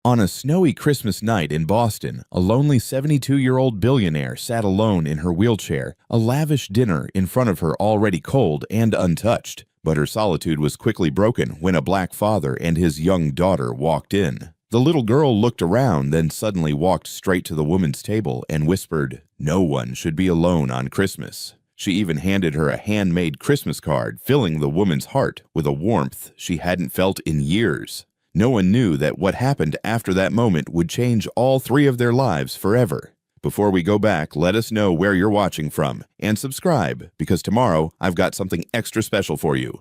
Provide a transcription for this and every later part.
On a snowy Christmas night in Boston, a lonely 72-year-old billionaire sat alone in her wheelchair, a lavish dinner in front of her already cold and untouched. But her solitude was quickly broken when a black father and his young daughter walked in. The little girl looked around, then suddenly walked straight to the woman's table and whispered, "No one should be alone on Christmas." She even handed her a handmade Christmas card, filling the woman's heart with a warmth she hadn't felt in years. No one knew that what happened after that moment would change all three of their lives forever. Before we go back, let us know where you're watching from and subscribe, because tomorrow I've got something extra special for you.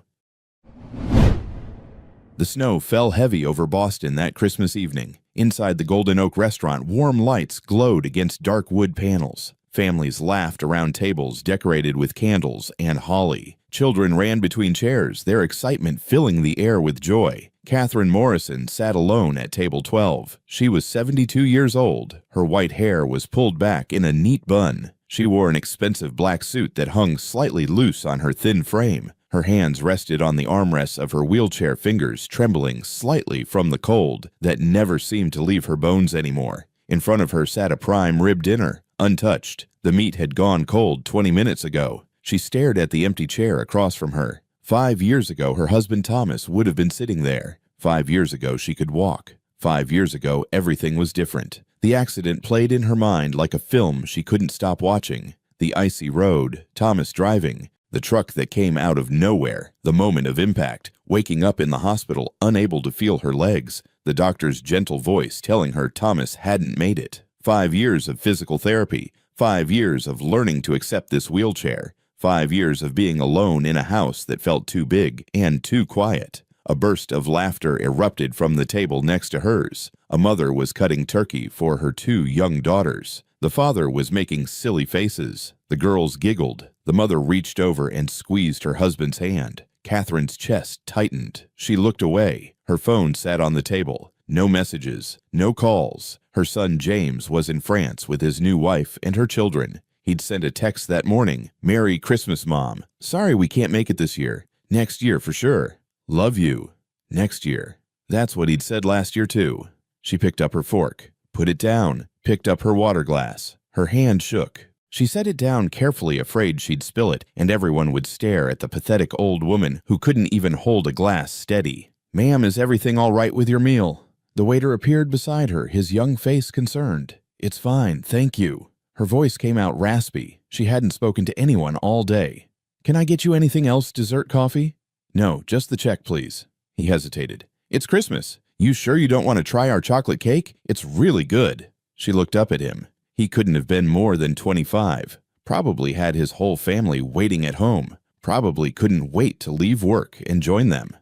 The snow fell heavy over Boston that Christmas evening. Inside the Golden Oak restaurant, warm lights glowed against dark wood panels. Families laughed around tables decorated with candles and holly. Children ran between chairs, their excitement filling the air with joy. Catherine Morrison sat alone at table 12. She was 72 years old. Her white hair was pulled back in a neat bun. She wore an expensive black suit that hung slightly loose on her thin frame. Her hands rested on the armrests of her wheelchair, fingers trembling slightly from the cold that never seemed to leave her bones anymore. In front of her sat a prime rib dinner, untouched. The meat had gone cold 20 minutes ago. She stared at the empty chair across from her. 5 years ago, her husband Thomas would have been sitting there. 5 years ago, she could walk. 5 years ago, everything was different. The accident played in her mind like a film she couldn't stop watching. The icy road, Thomas driving, the truck that came out of nowhere, the moment of impact, waking up in the hospital, unable to feel her legs, the doctor's gentle voice telling her Thomas hadn't made it. 5 years of physical therapy, 5 years of learning to accept this wheelchair, 5 years of being alone in a house that felt too big and too quiet. A burst of laughter erupted from the table next to hers. A mother was cutting turkey for her 2 young daughters. The father was making silly faces. The girls giggled. The mother reached over and squeezed her husband's hand. Catherine's chest tightened. She looked away. Her phone sat on the table. No messages, no calls. Her son James was in France with his new wife and her children. He'd sent a text that morning, "Merry Christmas, Mom. Sorry we can't make it this year. Next year for sure. Love you. Next year." That's what he'd said last year too. She picked up her fork, put it down, picked up her water glass. Her hand shook. She set it down carefully, afraid she'd spill it, and everyone would stare at the pathetic old woman who couldn't even hold a glass steady. "Ma'am, is everything all right with your meal?" The waiter appeared beside her, his young face concerned. "It's fine, thank you." Her voice came out raspy. She hadn't spoken to anyone all day. "Can I get you anything else, dessert, coffee?" "No, just the check, please." He hesitated. "It's Christmas. You sure you don't want to try our chocolate cake? It's really good." She looked up at him. He couldn't have been more than 25. Probably had his whole family waiting at home. Probably couldn't wait to leave work and join them.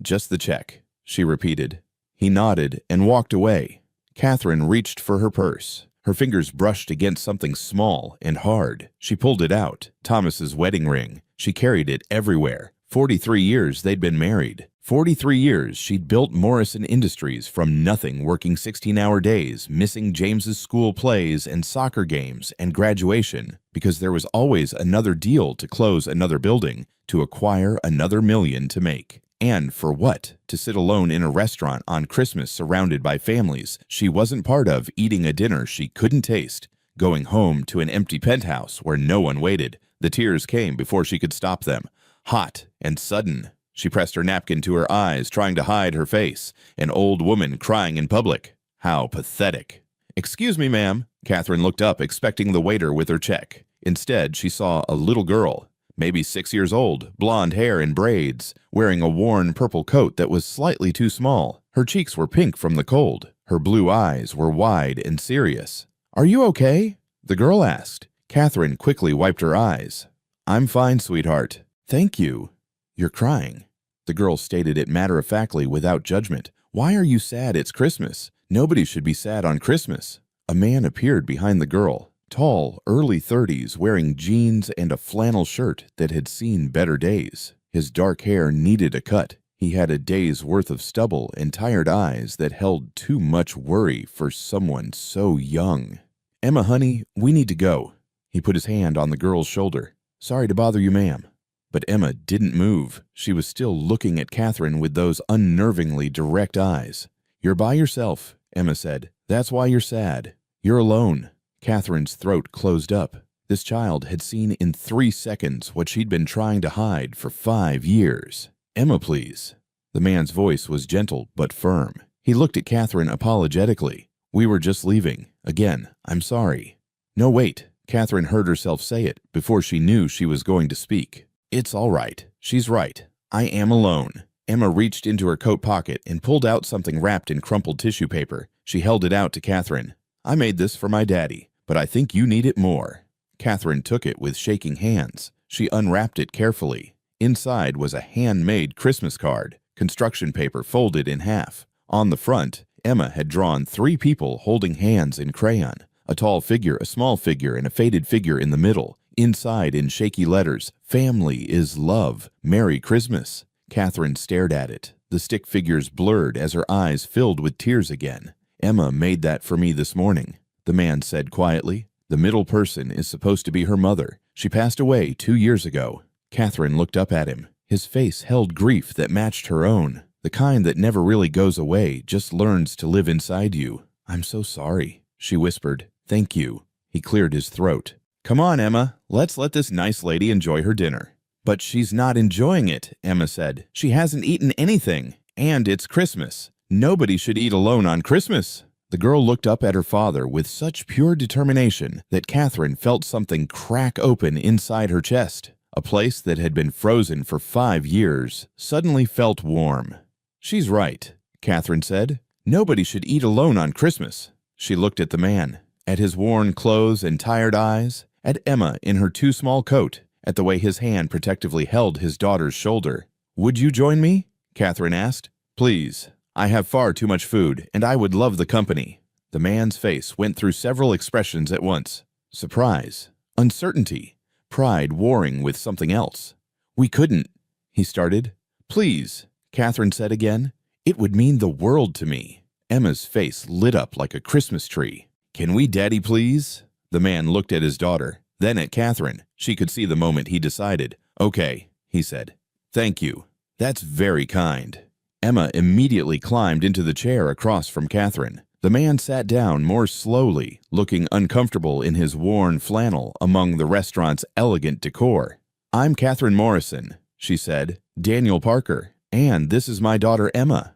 "Just the check," she repeated. He nodded and walked away. Catherine reached for her purse. Her fingers brushed against something small and hard. She pulled it out. Thomas's wedding ring. She carried it everywhere. 43 years they'd been married. 43 years she'd built Morrison Industries from nothing, working 16-hour days, missing James's school plays and soccer games and graduation, because there was always another deal to close another building, to acquire another million to make. And for what? To sit alone in a restaurant on Christmas surrounded by families she wasn't part of, eating a dinner she couldn't taste, going home to an empty penthouse where no one waited. The tears came before she could stop them. Hot and sudden. She pressed her napkin to her eyes, trying to hide her face. An old woman crying in public. How pathetic. "Excuse me, ma'am." Catherine looked up, expecting the waiter with her check. Instead, she saw a little girl, maybe 6 years old, blonde hair in braids, wearing a worn purple coat that was slightly too small. Her cheeks were pink from the cold. Her blue eyes were wide and serious. "Are you okay?" the girl asked. Catherine quickly wiped her eyes. "I'm fine, sweetheart. Thank you." "You're crying." The girl stated it matter-of-factly without judgment. "Why are you sad? It's Christmas. Nobody should be sad on Christmas." A man appeared behind the girl. Tall, early 30s, wearing jeans and a flannel shirt that had seen better days. His dark hair needed a cut. He had a day's worth of stubble and tired eyes that held too much worry for someone so young. "Emma, honey, we need to go." He put his hand on the girl's shoulder. "Sorry to bother you, ma'am." But Emma didn't move. She was still looking at Catherine with those unnervingly direct eyes. "You're by yourself. Emma said. That's why you're sad. You're alone. Catherine's throat closed up. This child had seen in 3 seconds what she'd been trying to hide for 5 years. Emma, please. The man's voice was gentle but firm. He looked at Catherine apologetically. We were just leaving. Again, I'm sorry. No, wait. Catherine heard herself say it before she knew she was going to speak. It's all right. She's right. I am alone. Emma reached into her coat pocket and pulled out something wrapped in crumpled tissue paper. She held it out to Catherine. I made this for my daddy, but I think you need it more. Catherine took it with shaking hands. She unwrapped it carefully. Inside was a handmade Christmas card, construction paper folded in half. On the front, Emma had drawn 3 people holding hands in crayon, a tall figure, a small figure, and a faded figure in the middle. Inside, in shaky letters, Family is love. Merry Christmas. Catherine stared at it. The stick figures blurred as her eyes filled with tears again. Emma made that for me this morning, the man said quietly. The middle person is supposed to be her mother. She passed away 2 years ago. Catherine looked up at him. His face held grief that matched her own, the kind that never really goes away, just learns to live inside you. I'm so sorry, she whispered. Thank you. He cleared his throat. Come on, Emma. Let's let this nice lady enjoy her dinner. But she's not enjoying it, Emma said. She hasn't eaten anything. And it's Christmas. Nobody should eat alone on Christmas. The girl looked up at her father with such pure determination that Catherine felt something crack open inside her chest. A place that had been frozen for 5 years suddenly felt warm. She's right, Catherine said. Nobody should eat alone on Christmas. She looked at the man, at his worn clothes and tired eyes, at Emma in her too small coat, at the way his hand protectively held his daughter's shoulder. Would you join me? Catherine asked. Please. I have far too much food, and I would love the company. The man's face went through several expressions at once. Surprise, uncertainty, pride warring with something else. We couldn't, he started. Please, Catherine said again. It would mean the world to me. Emma's face lit up like a Christmas tree. Can we, Daddy, please? The man looked at his daughter, then at Catherine. She could see the moment he decided. Okay, he said. Thank you. That's very kind. Emma immediately climbed into the chair across from Catherine. The man sat down more slowly, looking uncomfortable in his worn flannel among the restaurant's elegant decor. I'm Catherine Morrison, she said. Daniel Parker, and this is my daughter Emma.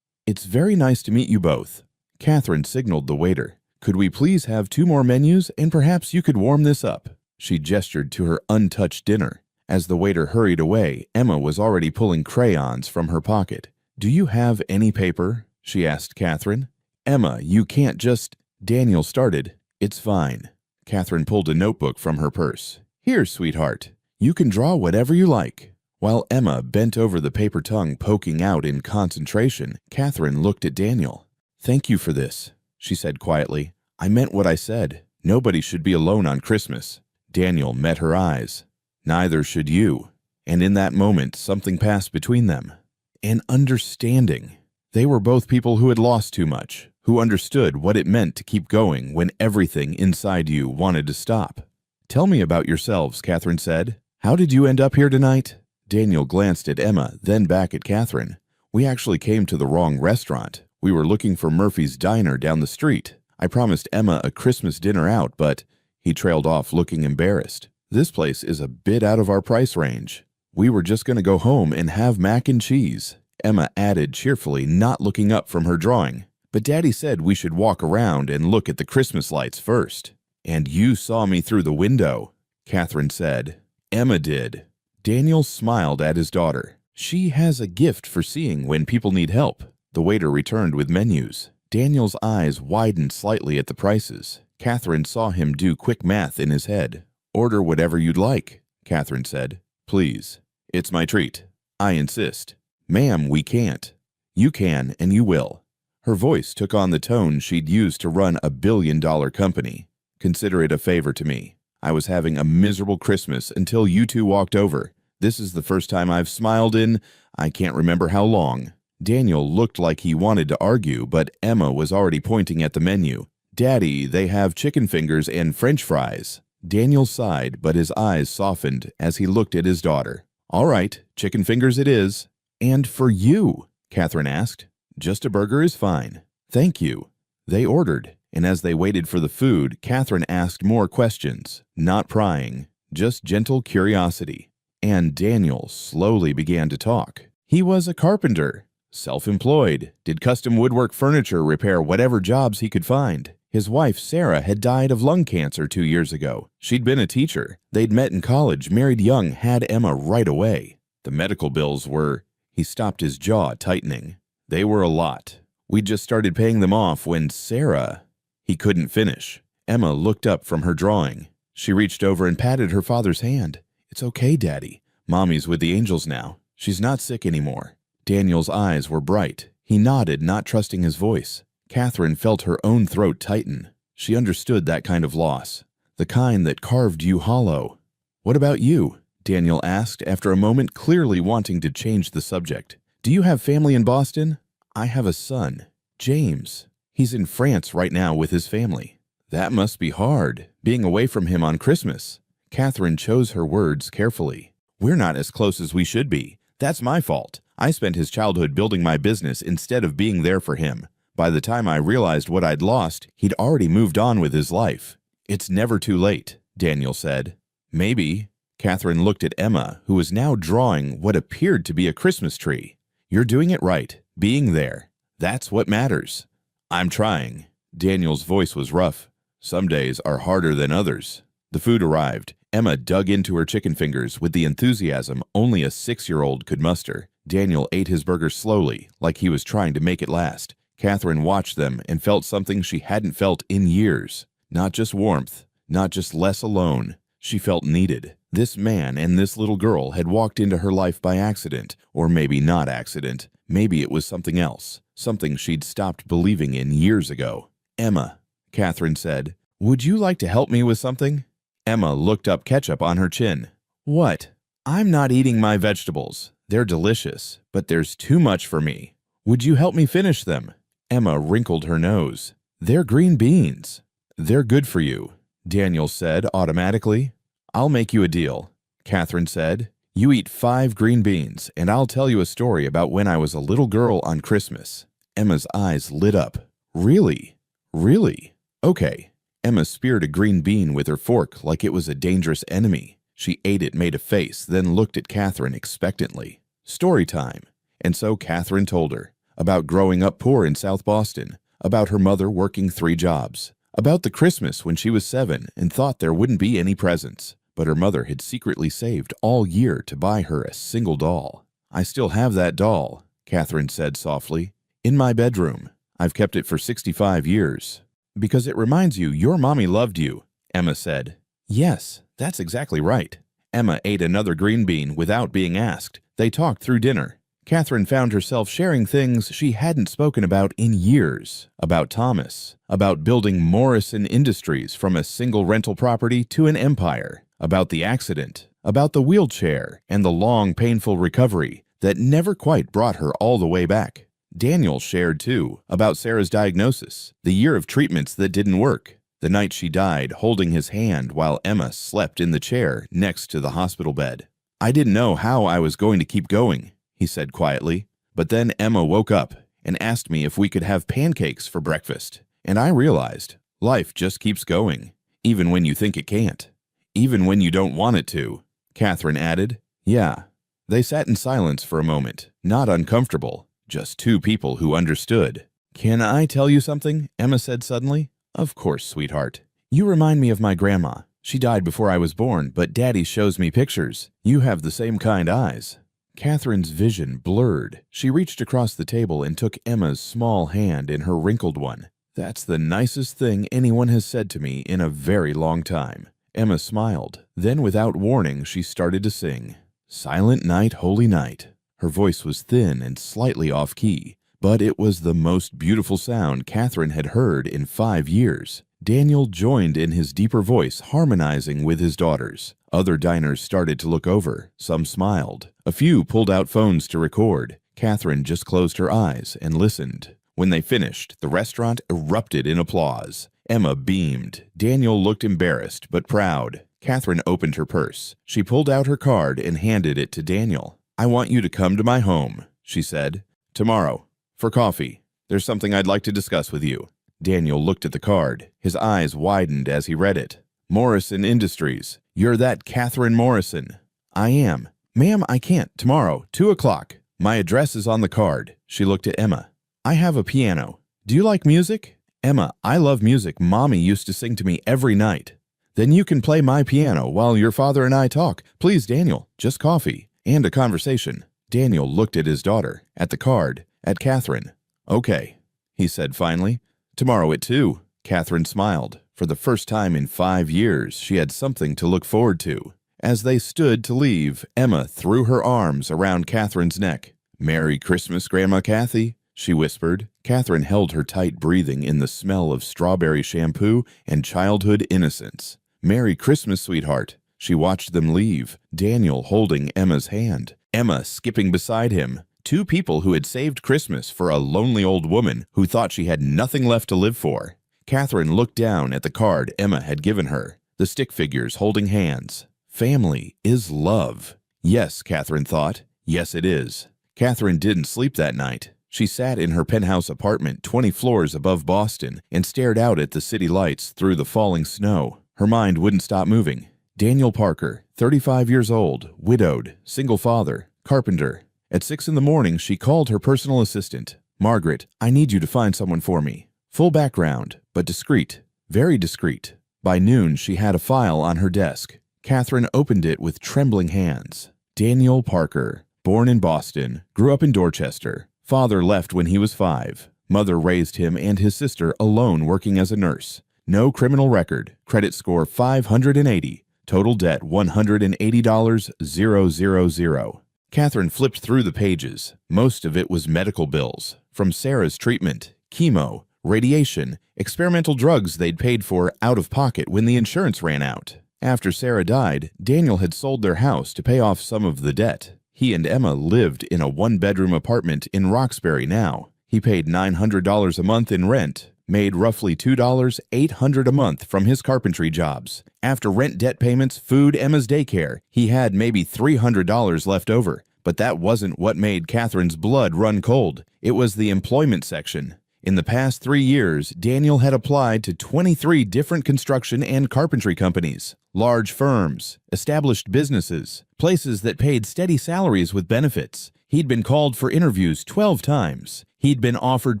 It's very nice to meet you both. Catherine signaled the waiter. Could we please have 2 more menus, and perhaps you could warm this up? She gestured to her untouched dinner. As the waiter hurried away, Emma was already pulling crayons from her pocket. Do you have any paper? She asked Catherine. Emma, you can't just… Daniel started. It's fine. Catherine pulled a notebook from her purse. Here, sweetheart. You can draw whatever you like. While Emma bent over the paper tongue poking out in concentration, Catherine looked at Daniel. Thank you for this, she said quietly. I meant what I said. Nobody should be alone on Christmas. Daniel met her eyes. Neither should you. And in that moment, something passed between them. An understanding. They were both people who had lost too much, who understood what it meant to keep going when everything inside you wanted to stop. Tell me about yourselves, Catherine said. How did you end up here tonight? Daniel glanced at Emma, then back at Catherine. We actually came to the wrong restaurant. We were looking for Murphy's Diner down the street. I promised Emma a Christmas dinner out, but… He trailed off looking embarrassed. This place is a bit out of our price range. We were just going to go home and have mac and cheese, Emma added cheerfully, not looking up from her drawing. But Daddy said we should walk around and look at the Christmas lights first. And you saw me through the window, Catherine said. Emma did. Daniel smiled at his daughter. She has a gift for seeing when people need help. The waiter returned with menus. Daniel's eyes widened slightly at the prices. Catherine saw him do quick math in his head. Order whatever you'd like, Catherine said. Please. It's my treat. I insist. Ma'am, we can't. You can and you will. Her voice took on the tone she'd used to run a billion-dollar company. Consider it a favor to me. I was having a miserable Christmas until you 2 walked over. This is the first time I've smiled in… I can't remember how long. Daniel looked like he wanted to argue, but Emma was already pointing at the menu. Daddy, they have chicken fingers and French fries. Daniel sighed, but his eyes softened as he looked at his daughter. All right, chicken fingers it is. And for you, Catherine asked. Just a burger is fine. Thank you. They ordered, and as they waited for the food, Catherine asked more questions, not prying, just gentle curiosity. And Daniel slowly began to talk. He was a carpenter, self-employed, did custom woodwork furniture repair whatever jobs he could find. His wife, Sarah, had died of lung cancer 2 years ago. She'd been a teacher. They'd met in college, married young, had Emma right away. The medical bills were... He stopped, his jaw tightening. They were a lot. We'd just started paying them off when Sarah... He couldn't finish. Emma looked up from her drawing. She reached over and patted her father's hand. "It's okay, Daddy. Mommy's with the angels now. She's not sick anymore." Daniel's eyes were bright. He nodded, not trusting his voice. Catherine felt her own throat tighten. She understood that kind of loss, the kind that carved you hollow. "What about you?" Daniel asked after a moment, clearly wanting to change the subject. "Do you have family in Boston?" "I have a son, James. He's in France right now with his family." "That must be hard, being away from him on Christmas." Catherine chose her words carefully. "We're not as close as we should be. That's my fault. I spent his childhood building my business instead of being there for him. By the time I realized what I'd lost, he'd already moved on with his life." "It's never too late," Daniel said. "Maybe." Catherine looked at Emma, who was now drawing what appeared to be a Christmas tree. "You're doing it right, being there. That's what matters." "I'm trying." Daniel's voice was rough. "Some days are harder than others." The food arrived. Emma dug into her chicken fingers with the enthusiasm only a 6-year-old could muster. Daniel ate his burger slowly, like he was trying to make it last. Catherine watched them and felt something she hadn't felt in years. Not just warmth, not just less alone. She felt needed. This man and this little girl had walked into her life by accident, or maybe not accident. Maybe it was something else, something she'd stopped believing in years ago. "Emma," Catherine said, "would you like to help me with something?" Emma looked up, ketchup on her chin. "What?" "I'm not eating my vegetables. They're delicious, but there's too much for me. Would you help me finish them?" Emma wrinkled her nose. "They're green beans." "They're good for you," Daniel said automatically. "I'll make you a deal," Catherine said. "You eat 5 green beans, and I'll tell you a story about when I was a little girl on Christmas." Emma's eyes lit up. "Really? Really? Okay." Emma speared a green bean with her fork like it was a dangerous enemy. She ate it, made a face, then looked at Catherine expectantly. Story time. And so Catherine told her about growing up poor in South Boston, about her mother working 3 jobs, about the Christmas when she was 7 and thought there wouldn't be any presents, but her mother had secretly saved all year to buy her a single doll. "I still have that doll," Catherine said softly, "in my bedroom. I've kept it for 65 years. "Because it reminds you your mommy loved you," Emma said. "Yes, that's exactly right." Emma ate another green bean without being asked. They talked through dinner. Catherine found herself sharing things she hadn't spoken about in years. About Thomas. About building Morrison Industries from a single rental property to an empire. About the accident. About the wheelchair and the long, painful recovery that never quite brought her all the way back. Daniel shared, too, about Sarah's diagnosis, the year of treatments that didn't work, the night she died holding his hand while Emma slept in the chair next to the hospital bed. "I didn't know how I was going to keep going," he said quietly, "but then Emma woke up and asked me if we could have pancakes for breakfast, and I realized life just keeps going, even when you think it can't, even when you don't want it to," Catherine added. "Yeah." They sat in silence for a moment, not uncomfortable. Just 2 people who understood. "Can I tell you something?" Emma said suddenly. "Of course, sweetheart. You remind me of my grandma. She died before I was born, but Daddy shows me pictures. You have the same kind eyes." Catherine's vision blurred. She reached across the table and took Emma's small hand in her wrinkled one. "That's the nicest thing anyone has said to me in a very long time." Emma smiled. Then, without warning, she started to sing. "Silent Night, Holy Night." Her voice was thin and slightly off-key, but it was the most beautiful sound Catherine had heard in 5 years. Daniel joined in his deeper voice, harmonizing with his daughters. Other diners started to look over. Some smiled. A few pulled out phones to record. Catherine just closed her eyes and listened. When they finished, the restaurant erupted in applause. Emma beamed. Daniel looked embarrassed but proud. Catherine opened her purse. She pulled out her card and handed it to Daniel. "I want you to come to my home," she said, "tomorrow, for coffee. There's something I'd like to discuss with you." Daniel looked at the card. His eyes widened as he read it. Morrison Industries. You're that Catherine Morrison. I am. Ma'am, I can't. Tomorrow, 2 o'clock. My address is on the card. She looked at Emma. I have a piano. Do you like music? Emma, I love music. Mommy used to sing to me every night. Then you can play my piano while your father and I talk. Please, Daniel, just coffee and a conversation. Daniel looked at his daughter, at the card, at Catherine. Okay, he said finally. Tomorrow at 2. Catherine smiled. For the first time in 5 years, she had something to look forward to. As they stood to leave, Emma threw her arms around Catherine's neck. Merry Christmas, Grandma Kathy, she whispered. Catherine held her tight, breathing in the smell of strawberry shampoo and childhood innocence. Merry Christmas, sweetheart. She watched them leave, Daniel holding Emma's hand, Emma skipping beside him. Two people who had saved Christmas for a lonely old woman who thought she had nothing left to live for. Catherine looked down at the card Emma had given her, the stick figures holding hands. Family is love. Yes, Catherine thought. Yes, it is. Catherine didn't sleep that night. She sat in her penthouse apartment 20 floors above Boston and stared out at the city lights through the falling snow. Her mind wouldn't stop moving. Daniel Parker, 35 years old, widowed, single father, carpenter. At 6 in the morning, she called her personal assistant. Margaret, I need you to find someone for me. Full background, but discreet, very discreet. By noon, she had a file on her desk. Catherine opened it with trembling hands. Daniel Parker, born in Boston, grew up in Dorchester. Father left when he was 5. Mother raised him and his sister alone working as a nurse. No criminal record, credit score 580, total debt $180,000. Catherine flipped through the pages. Most of it was medical bills, from Sarah's treatment, chemo, radiation, experimental drugs they'd paid for out of pocket when the insurance ran out. After Sarah died, Daniel had sold their house to pay off some of the debt. He and Emma lived in a 1-bedroom apartment in Roxbury now. He paid $900 a month in rent, made roughly $800 a month from his carpentry jobs. After rent, debt payments, food, Emma's daycare, he had maybe $300 left over. But that wasn't what made Catherine's blood run cold. It was the employment section. In the past 3 years, Daniel had applied to 23 different construction and carpentry companies, large firms, established businesses, places that paid steady salaries with benefits. He'd been called for interviews 12 times. He'd been offered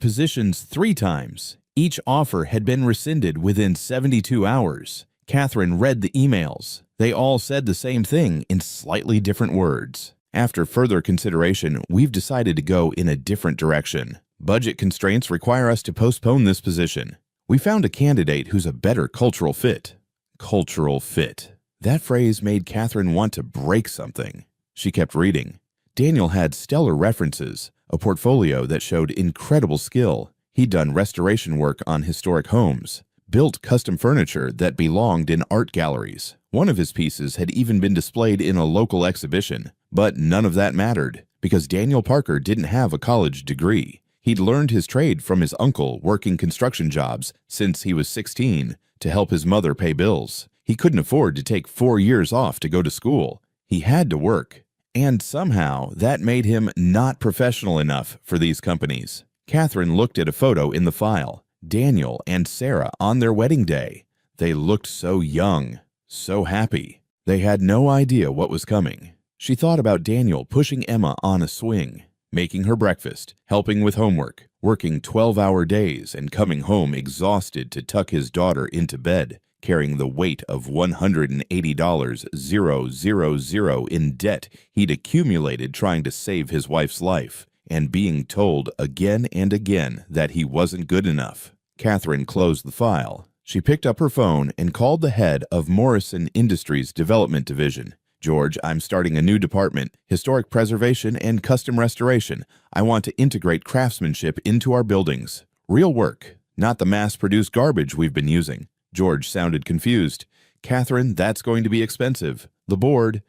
positions 3 times. Each offer had been rescinded within 72 hours. Catherine read the emails. They all said the same thing in slightly different words. After further consideration, we've decided to go in a different direction. Budget constraints require us to postpone this position. We found a candidate who's a better cultural fit. Cultural fit. That phrase made Catherine want to break something. She kept reading. Daniel had stellar references, a portfolio that showed incredible skill. He'd done restoration work on historic homes, built custom furniture that belonged in art galleries. One of his pieces had even been displayed in a local exhibition. But none of that mattered, because Daniel Parker didn't have a college degree. He'd learned his trade from his uncle working construction jobs since he was 16 to help his mother pay bills. He couldn't afford to take 4 years off to go to school. He had to work. And somehow that made him not professional enough for these companies. Catherine looked at a photo in the file. Daniel and Sarah on their wedding day. They looked so young, so happy. They had no idea what was coming. She thought about Daniel pushing Emma on a swing, making her breakfast, helping with homework, working 12-hour days and coming home exhausted to tuck his daughter into bed, carrying the weight of $180,000 in debt he'd accumulated trying to save his wife's life, and being told again and again that he wasn't good enough. Catherine closed the file. She picked up her phone and called the head of Morrison Industries Development Division. George, I'm starting a new department, historic preservation and custom restoration. I want to integrate craftsmanship into our buildings. Real work, not the mass-produced garbage we've been using. George sounded confused. Catherine, that's going to be expensive. The board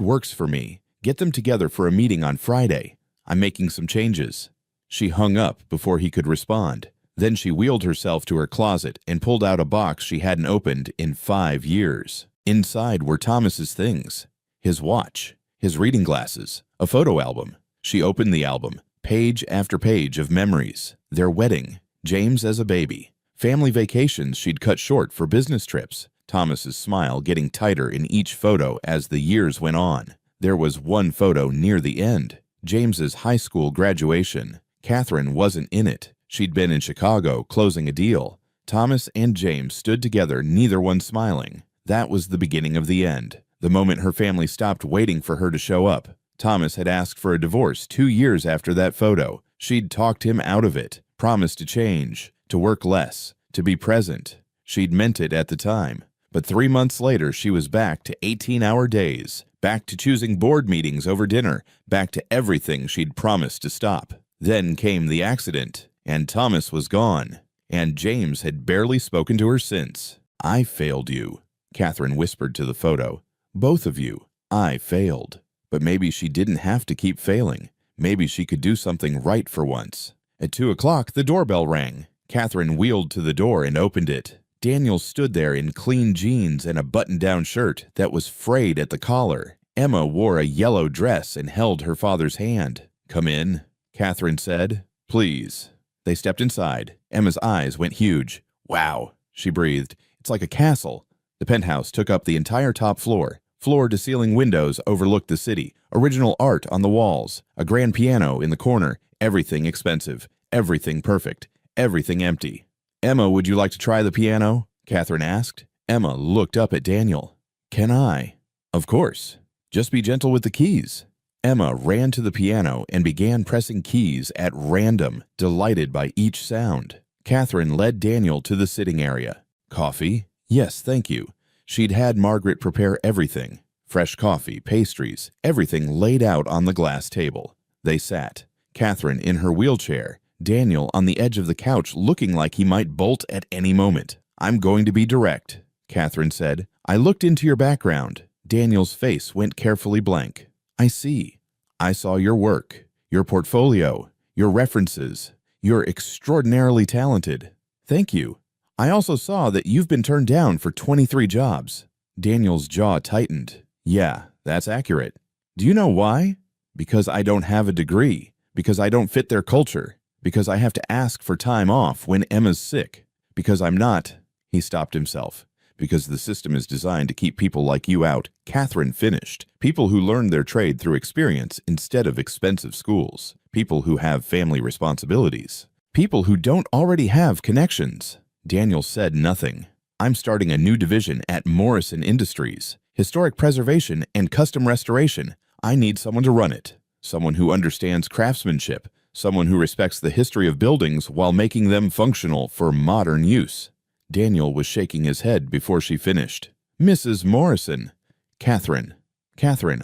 works for me. Get them together for a meeting on Friday. I'm making some changes. She hung up before he could respond. Then she wheeled herself to her closet and pulled out a box she hadn't opened in 5 years. Inside were Thomas's things. His watch, his reading glasses, a photo album. She opened the album, page after page of memories. Their wedding, James as a baby, family vacations she'd cut short for business trips. Thomas's smile getting tighter in each photo as the years went on. There was one photo near the end, James's high school graduation. Catherine wasn't in it. She'd been in Chicago closing a deal. Thomas and James stood together, neither one smiling. That was the beginning of the end. The moment her family stopped waiting for her to show up. Thomas had asked for a divorce 2 years after that photo. She'd talked him out of it, promised to change, to work less, to be present. She'd meant it at the time. But 3 months later, she was back to 18-hour days, back to choosing board meetings over dinner, back to everything she'd promised to stop. Then came the accident, and Thomas was gone, and James had barely spoken to her since. "I failed you," Catherine whispered to the photo. "Both of you. I failed." But maybe she didn't have to keep failing. Maybe she could do something right for once. At 2 o'clock, the doorbell rang. Catherine wheeled to the door and opened it. Daniel stood there in clean jeans and a button-down shirt that was frayed at the collar. Emma wore a yellow dress and held her father's hand. "Come in," Catherine said. "Please." They stepped inside. Emma's eyes went huge. "Wow," she breathed. "It's like a castle." The penthouse took up the entire top floor. Floor-to-ceiling windows overlooked the city. Original art on the walls. A grand piano in the corner. Everything expensive. Everything perfect. Everything empty. "Emma, would you like to try the piano?" Catherine asked. Emma looked up at Daniel. "Can I?" "Of course. Just be gentle with the keys." Emma ran to the piano and began pressing keys at random, delighted by each sound. Catherine led Daniel to the sitting area. "Coffee?" "Yes, thank you." She'd had Margaret prepare everything. Fresh coffee, pastries, everything laid out on the glass table. They sat. Catherine in her wheelchair, Daniel on the edge of the couch looking like he might bolt at any moment. "I'm going to be direct," Catherine said. "I looked into your background." Daniel's face went carefully blank. "I see. I saw your work, your portfolio, your references. You're extraordinarily talented." "Thank you. I also saw that you've been turned down for 23 jobs." Daniel's jaw tightened. "Yeah, that's accurate." "Do you know why?" "Because I don't have a degree. Because I don't fit their culture. Because I have to ask for time off when Emma's sick. Because I'm not—" He stopped himself. "Because the system is designed to keep people like you out." Catherine finished. "People who learned their trade through experience instead of expensive schools. People who have family responsibilities. People who don't already have connections." Daniel said nothing. "I'm starting a new division at Morrison Industries. Historic preservation and custom restoration. I need someone to run it. Someone who understands craftsmanship. Someone who respects the history of buildings while making them functional for modern use." Daniel was shaking his head before she finished. "Mrs. Morrison." Catherine,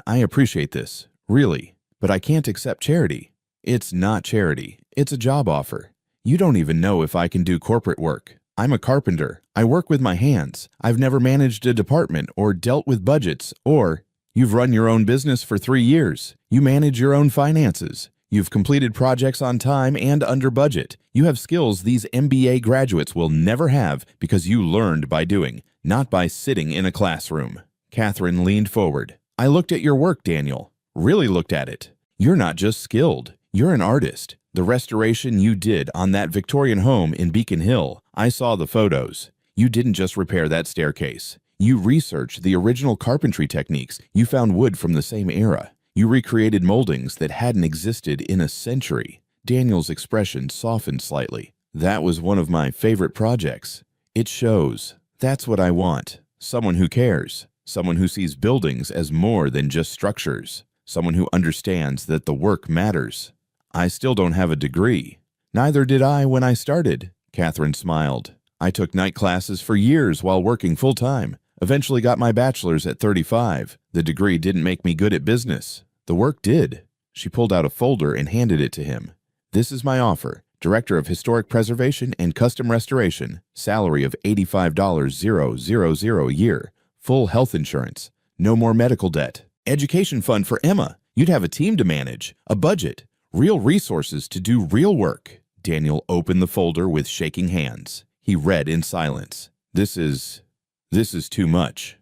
I appreciate this, really, but I can't accept charity." "It's not charity. It's a job offer. You don't even know if I can do corporate work. I'm a carpenter. I work with my hands. I've never managed a department or dealt with budgets or—" "You've run your own business for 3 years. You manage your own finances. You've completed projects on time and under budget. You have skills these MBA graduates will never have because you learned by doing, not by sitting in a classroom." Catherine leaned forward. "I looked at your work, Daniel. Really looked at it. You're not just skilled. You're an artist. The restoration you did on that Victorian home in Beacon Hill, I saw the photos. You didn't just repair that staircase. You researched the original carpentry techniques. You found wood from the same era. You recreated moldings that hadn't existed in a century." Daniel's expression softened slightly. "That was one of my favorite projects. It shows. That's what I want. Someone who cares. Someone who sees buildings as more than just structures. Someone who understands that the work matters." "I still don't have a degree." "Neither did I when I started." Catherine smiled. "I took night classes for years while working full-time. Eventually got my bachelor's at 35. The degree didn't make me good at business. The work did." She pulled out a folder and handed it to him. "This is my offer. Director of Historic Preservation and Custom Restoration. Salary of $85,000 a year. Full health insurance. No more medical debt. Education fund for Emma. You'd have a team to manage. A budget. Real resources to do real work." Daniel opened the folder with shaking hands. He read in silence. This is too much.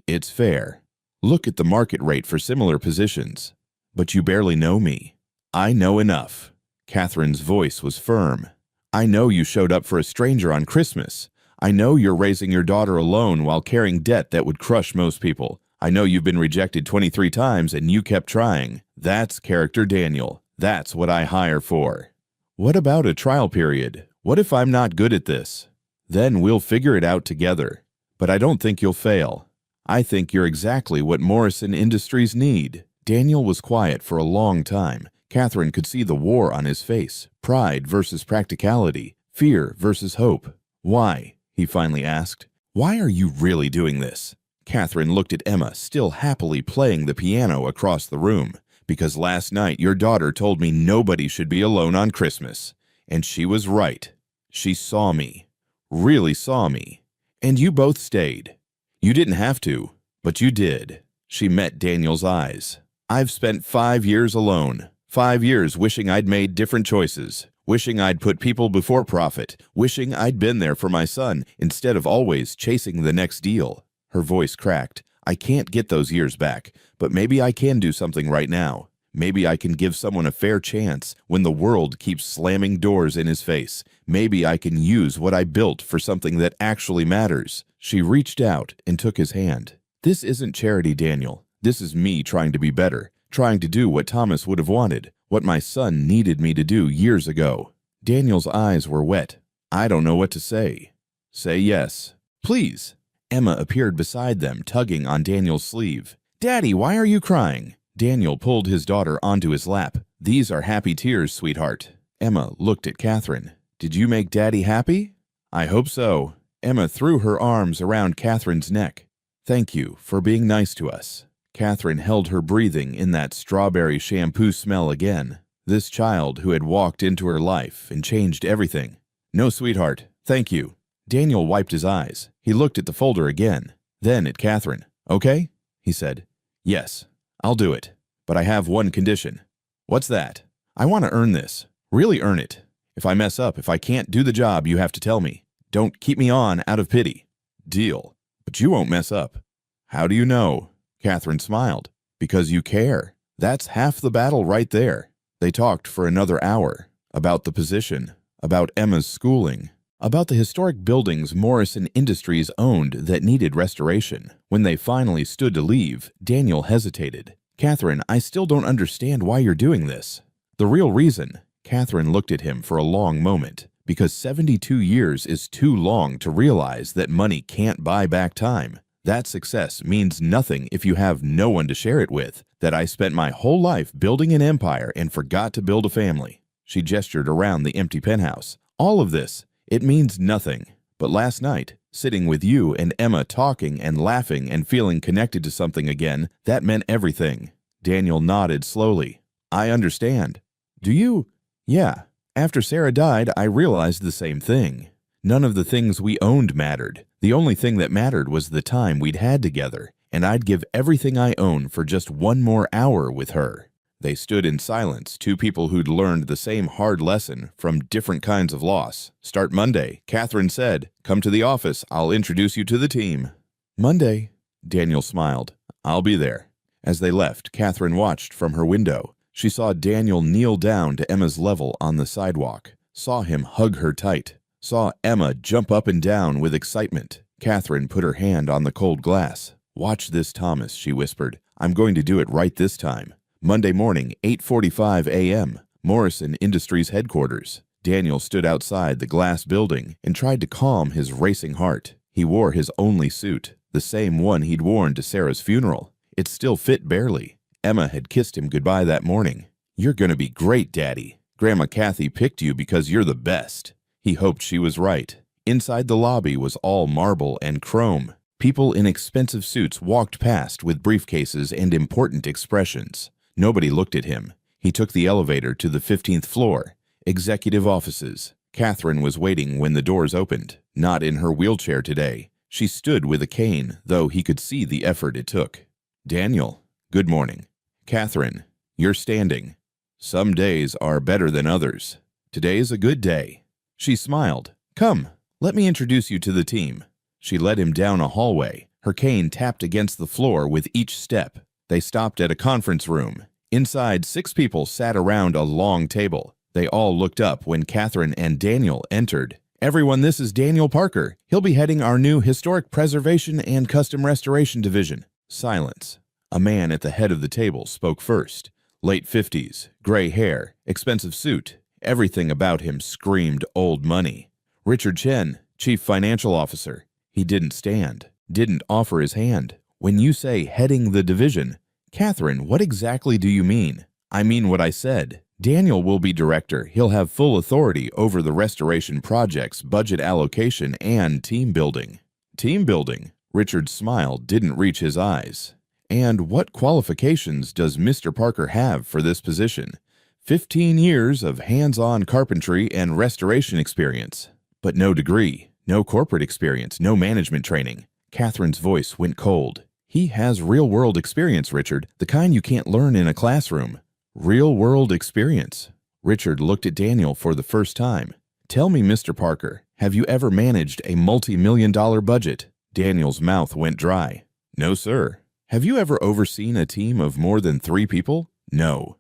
It's fair. Look at the market rate for similar positions." "But you barely know me." "I know enough." Catherine's voice was firm. I know you showed up for a stranger on Christmas. I know you're raising your daughter alone while carrying debt that would crush most people. I know you've been rejected 23 times and you kept trying. That's character Daniel. That's what I hire for. What about a trial period? What if I'm not good at this? Then we'll figure it out together. But I don't think you'll fail. I think you're exactly what Morrison Industries need. Daniel was quiet for a long time. Catherine could see the war on his face. Pride versus practicality. Fear versus hope. Why? He finally asked. Why are you really doing this? Catherine looked at Emma, still happily playing the piano across the room. Because last night your daughter told me nobody should be alone on Christmas. And she was right. She saw me. Really saw me. And you both stayed. You didn't have to, but you did. She met Daniel's eyes. I've spent 5 years alone. 5 years wishing I'd made different choices. Wishing I'd put people before profit. Wishing I'd been there for my son instead of always chasing the next deal. Her voice cracked. I can't get those years back, but maybe I can do something right now. Maybe I can give someone a fair chance when the world keeps slamming doors in his face. Maybe I can use what I built for something that actually matters. She reached out and took his hand. This isn't charity, Daniel. This is me trying to be better, trying to do what Thomas would have wanted, what my son needed me to do years ago. Daniel's eyes were wet. I don't know what to say. Say yes. Please. Emma appeared beside them, tugging on Daniel's sleeve. Daddy, why are you crying? Daniel pulled his daughter onto his lap. These are happy tears, sweetheart. Emma looked at Catherine. Did you make Daddy happy? I hope so. Emma threw her arms around Catherine's neck. Thank you for being nice to us. Catherine held her breathing in that strawberry shampoo smell again. This child who had walked into her life and changed everything. No, sweetheart, thank you. Daniel wiped his eyes. He looked at the folder again, then at Catherine. Okay? He said. Yes, I'll do it. But I have one condition. What's that? I want to earn this. Really earn it. If I mess up, if I can't do the job, you have to tell me. Don't keep me on out of pity. Deal. But you won't mess up. How do you know? Catherine smiled. Because you care. That's half the battle right there. They talked for another hour. About the position. About Emma's schooling. About the historic buildings Morrison Industries owned that needed restoration. When they finally stood to leave, Daniel hesitated. Catherine, I still don't understand why you're doing this. The real reason. Catherine looked at him for a long moment. Because 72 years is too long to realize that money can't buy back time. That success means nothing if you have no one to share it with. That I spent my whole life building an empire and forgot to build a family. She gestured around the empty penthouse. All of this. It means nothing. But last night, sitting with you and Emma talking and laughing and feeling connected to something again, that meant everything. Daniel nodded slowly. I understand. Do you? Yeah. After Sarah died, I realized the same thing. None of the things we owned mattered. The only thing that mattered was the time we'd had together, and I'd give everything I own for just one more hour with her. They stood in silence, two people who'd learned the same hard lesson from different kinds of loss. Start Monday, Catherine said. Come to the office, I'll introduce you to the team. Monday, Daniel smiled. I'll be there. As they left, Catherine watched from her window. She saw Daniel kneel down to Emma's level on the sidewalk, saw him hug her tight, saw Emma jump up and down with excitement. Catherine put her hand on the cold glass. Watch this, Thomas, she whispered. I'm going to do it right this time. Monday morning, 8:45 a.m., Morrison Industries headquarters. Daniel stood outside the glass building and tried to calm his racing heart. He wore his only suit, the same one he'd worn to Sarah's funeral. It still fit barely. Emma had kissed him goodbye that morning. You're going to be great, Daddy. Grandma Kathy picked you because you're the best. He hoped she was right. Inside the lobby was all marble and chrome. People in expensive suits walked past with briefcases and important expressions. Nobody looked at him. He took the elevator to the 15th floor. Executive offices. Catherine was waiting when the doors opened. Not in her wheelchair today. She stood with a cane, though he could see the effort it took. Daniel, good morning. Catherine, you're standing. Some days are better than others. Today's a good day. She smiled. Come, let me introduce you to the team. She led him down a hallway. Her cane tapped against the floor with each step. They stopped at a conference room. Inside, 6 people sat around a long table. They all looked up when Catherine and Daniel entered. "Everyone, this is Daniel Parker. He'll be heading our new Historic Preservation and Custom Restoration Division." Silence. A man at the head of the table spoke first. Late 50s, gray hair, expensive suit. Everything about him screamed old money. "Richard Chen, Chief Financial Officer." He didn't stand, didn't offer his hand. "When you say heading the division, Catherine, what exactly do you mean?" "I mean what I said. Daniel will be director. He'll have full authority over the restoration projects, budget allocation, and team building." "Team building?" Richard's smile didn't reach his eyes. "And what qualifications does Mr. Parker have for this position?" 15 years of hands-on carpentry and restoration experience. "But no degree, no corporate experience, no management training." Catherine's voice went cold. "He has real-world experience, Richard, the kind you can't learn in a classroom." "Real-world experience?" Richard looked at Daniel for the first time. "Tell me, Mr. Parker, have you ever managed a multi-million-dollar budget?" Daniel's mouth went dry. "No, sir." "Have you ever overseen a team of more than 3 people?" "No."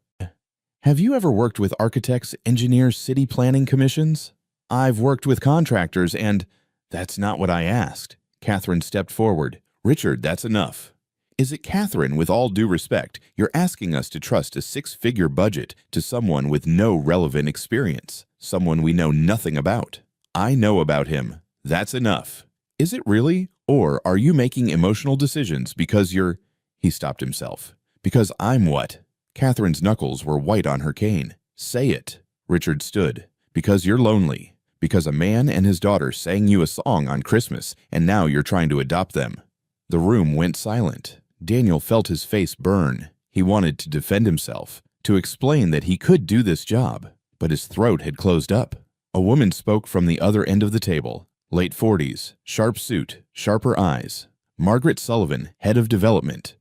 "Have you ever worked with architects, engineers, city planning commissions?" "I've worked with contractors and—" "That's not what I asked." Catherine stepped forward. "Richard, that's enough." "Is it Catherine, with all due respect, you're asking us to trust a 6-figure budget to someone with no relevant experience, someone we know nothing about?" "I know about him. That's enough." "Is it really? Or are you making emotional decisions because you're—" He stopped himself. "Because I'm what?" Catherine's knuckles were white on her cane. "Say it." Richard stood. "Because you're lonely. Because a man and his daughter sang you a song on Christmas, and now you're trying to adopt them." The room went silent. Daniel felt his face burn. He wanted to defend himself, to explain that he could do this job, but his throat had closed up. A woman spoke from the other end of the table. Late 40s, sharp suit, sharper eyes. Margaret Sullivan, head of development.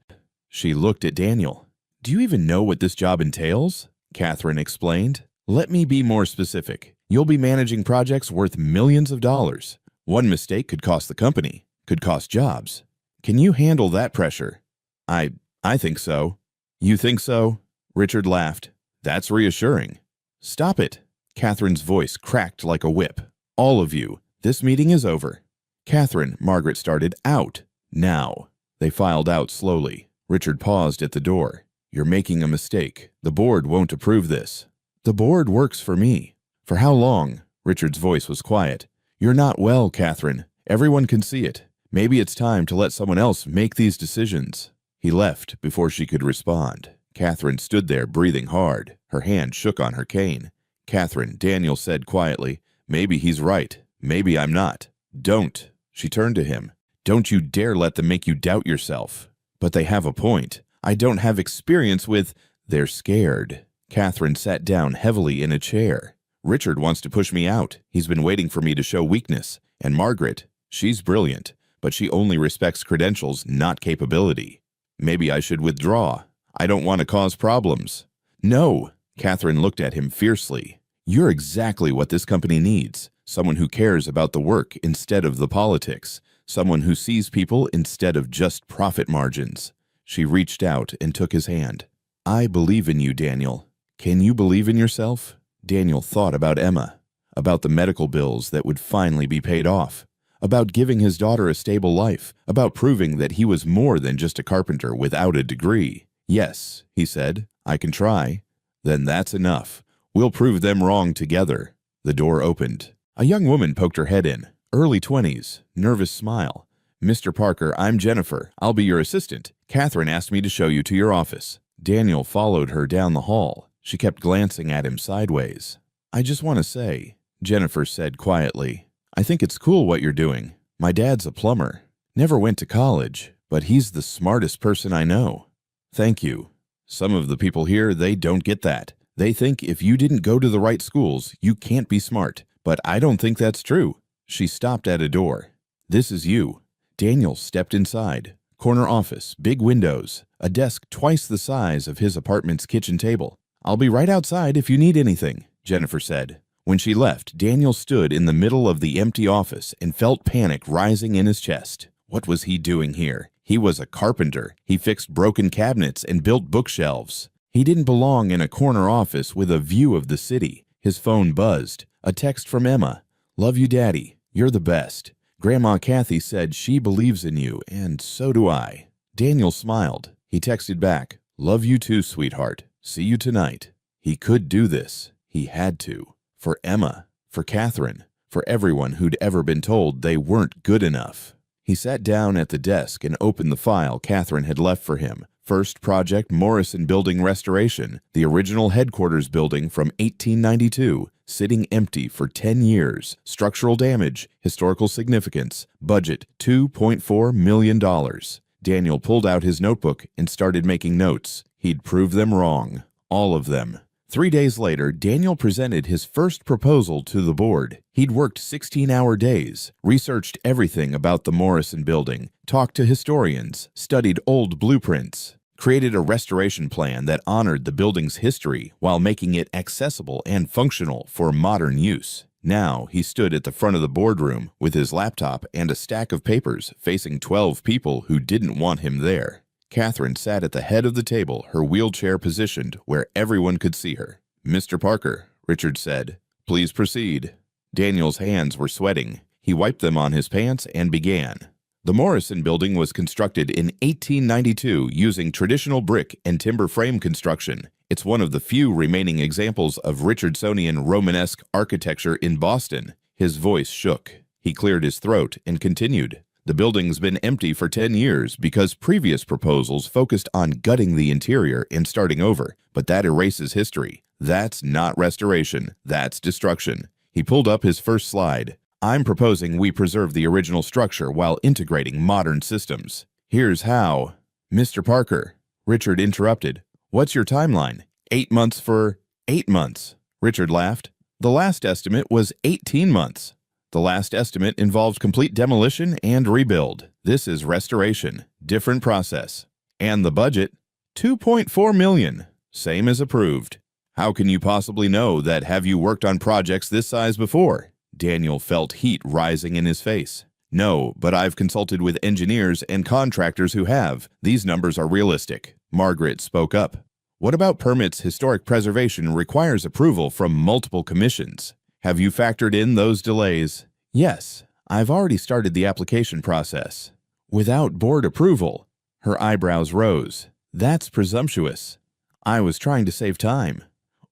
She looked at Daniel. "Do you even know what this job entails?" Catherine explained. "Let me be more specific. You'll be managing projects worth millions of dollars. One mistake could cost the company, could cost jobs. Can you handle that pressure?" I think so." "You think so?" Richard laughed. "That's reassuring." "Stop it." Catherine's voice cracked like a whip. "All of you. This meeting is over." "Catherine," Margaret started, "out. Now." They filed out slowly. Richard paused at the door. "You're making a mistake. The board won't approve this." "The board works for me." "For how long?" Richard's voice was quiet. "You're not well, Catherine. Everyone can see it. Maybe it's time to let someone else make these decisions." He left before she could respond. Catherine stood there breathing hard. Her hand shook on her cane. "Catherine," Daniel said quietly, "maybe he's right. Maybe I'm not. Don't." She turned to him. "Don't you dare let them make you doubt yourself." "But they have a point. I don't have experience with—" "They're scared." Catherine sat down heavily in a chair. "Richard wants to push me out. He's been waiting for me to show weakness. And Margaret, she's brilliant, but she only respects credentials, not capability. Maybe I should withdraw. I don't want to cause problems." "No." Catherine looked at him fiercely. "You're exactly what this company needs. Someone who cares about the work instead of the politics. Someone who sees people instead of just profit margins." She reached out and took his hand. "I believe in you, Daniel. Can you believe in yourself?" Daniel thought about Emma, about the medical bills that would finally be paid off, about giving his daughter a stable life, about proving that he was more than just a carpenter without a degree. "Yes," he said, "I can try." "Then that's enough. We'll prove them wrong together." The door opened. A young woman poked her head in, early 20s, nervous smile. "Mr. Parker, I'm Jennifer. I'll be your assistant. Catherine asked me to show you to your office." Daniel followed her down the hall. She kept glancing at him sideways. "I just want to say," Jennifer said quietly, "I think it's cool what you're doing. My dad's a plumber. Never went to college, but he's the smartest person I know." "Thank you. Some of the people here, they don't get that. They think if you didn't go to the right schools, you can't be smart. But I don't think that's true." She stopped at a door. "This is you." Daniel stepped inside. Corner office, big windows, a desk twice the size of his apartment's kitchen table. "I'll be right outside if you need anything," Jennifer said. When she left, Daniel stood in the middle of the empty office and felt panic rising in his chest. What was he doing here? He was a carpenter. He fixed broken cabinets and built bookshelves. He didn't belong in a corner office with a view of the city. His phone buzzed. A text from Emma. "Love you, Daddy. You're the best. Grandma Kathy said she believes in you, and so do I." Daniel smiled. He texted back, "Love you too, sweetheart. See you tonight." He could do this. He had to. For Emma, for Catherine, for everyone who'd ever been told they weren't good enough. He sat down at the desk and opened the file Catherine had left for him. First Project Morrison Building Restoration, the original headquarters building from 1892, sitting empty for 10 years. Structural damage, historical significance, budget $2.4 million. Daniel pulled out his notebook and started making notes. He'd prove them wrong. All of them. 3 days later, Daniel presented his first proposal to the board. He'd worked 16-hour days, researched everything about the Morrison building, talked to historians, studied old blueprints, created a restoration plan that honored the building's history while making it accessible and functional for modern use. Now, he stood at the front of the boardroom with his laptop and a stack of papers facing 12 people who didn't want him there. Catherine sat at the head of the table, her wheelchair positioned where everyone could see her. "Mr. Parker," Richard said, "please proceed." Daniel's hands were sweating. He wiped them on his pants and began. The Morrison building was constructed in 1892 using traditional brick and timber frame construction. It's one of the few remaining examples of Richardsonian Romanesque architecture in Boston. His voice shook. He cleared his throat and continued. "The building's been empty for 10 years because previous proposals focused on gutting the interior and starting over, but that erases history. That's not restoration, that's destruction." He pulled up his first slide. "I'm proposing we preserve the original structure while integrating modern systems. Here's how." "Mr. Parker," Richard interrupted, "what's your timeline?" 8 months for 8 months. Richard laughed. "The last estimate was 18 months. The last estimate involved complete demolition and rebuild. This is restoration. Different process. And the budget? $2.4 million. Same as approved. How can you possibly know that? Have you worked on projects this size before?" Daniel felt heat rising in his face. "No, but I've consulted with engineers and contractors who have. These numbers are realistic." Margaret spoke up. "What about permits? Historic preservation requires approval from multiple commissions. Have you factored in those delays?" "Yes, I've already started the application process." "Without board approval?" Her eyebrows rose. "That's presumptuous. I was trying to save time.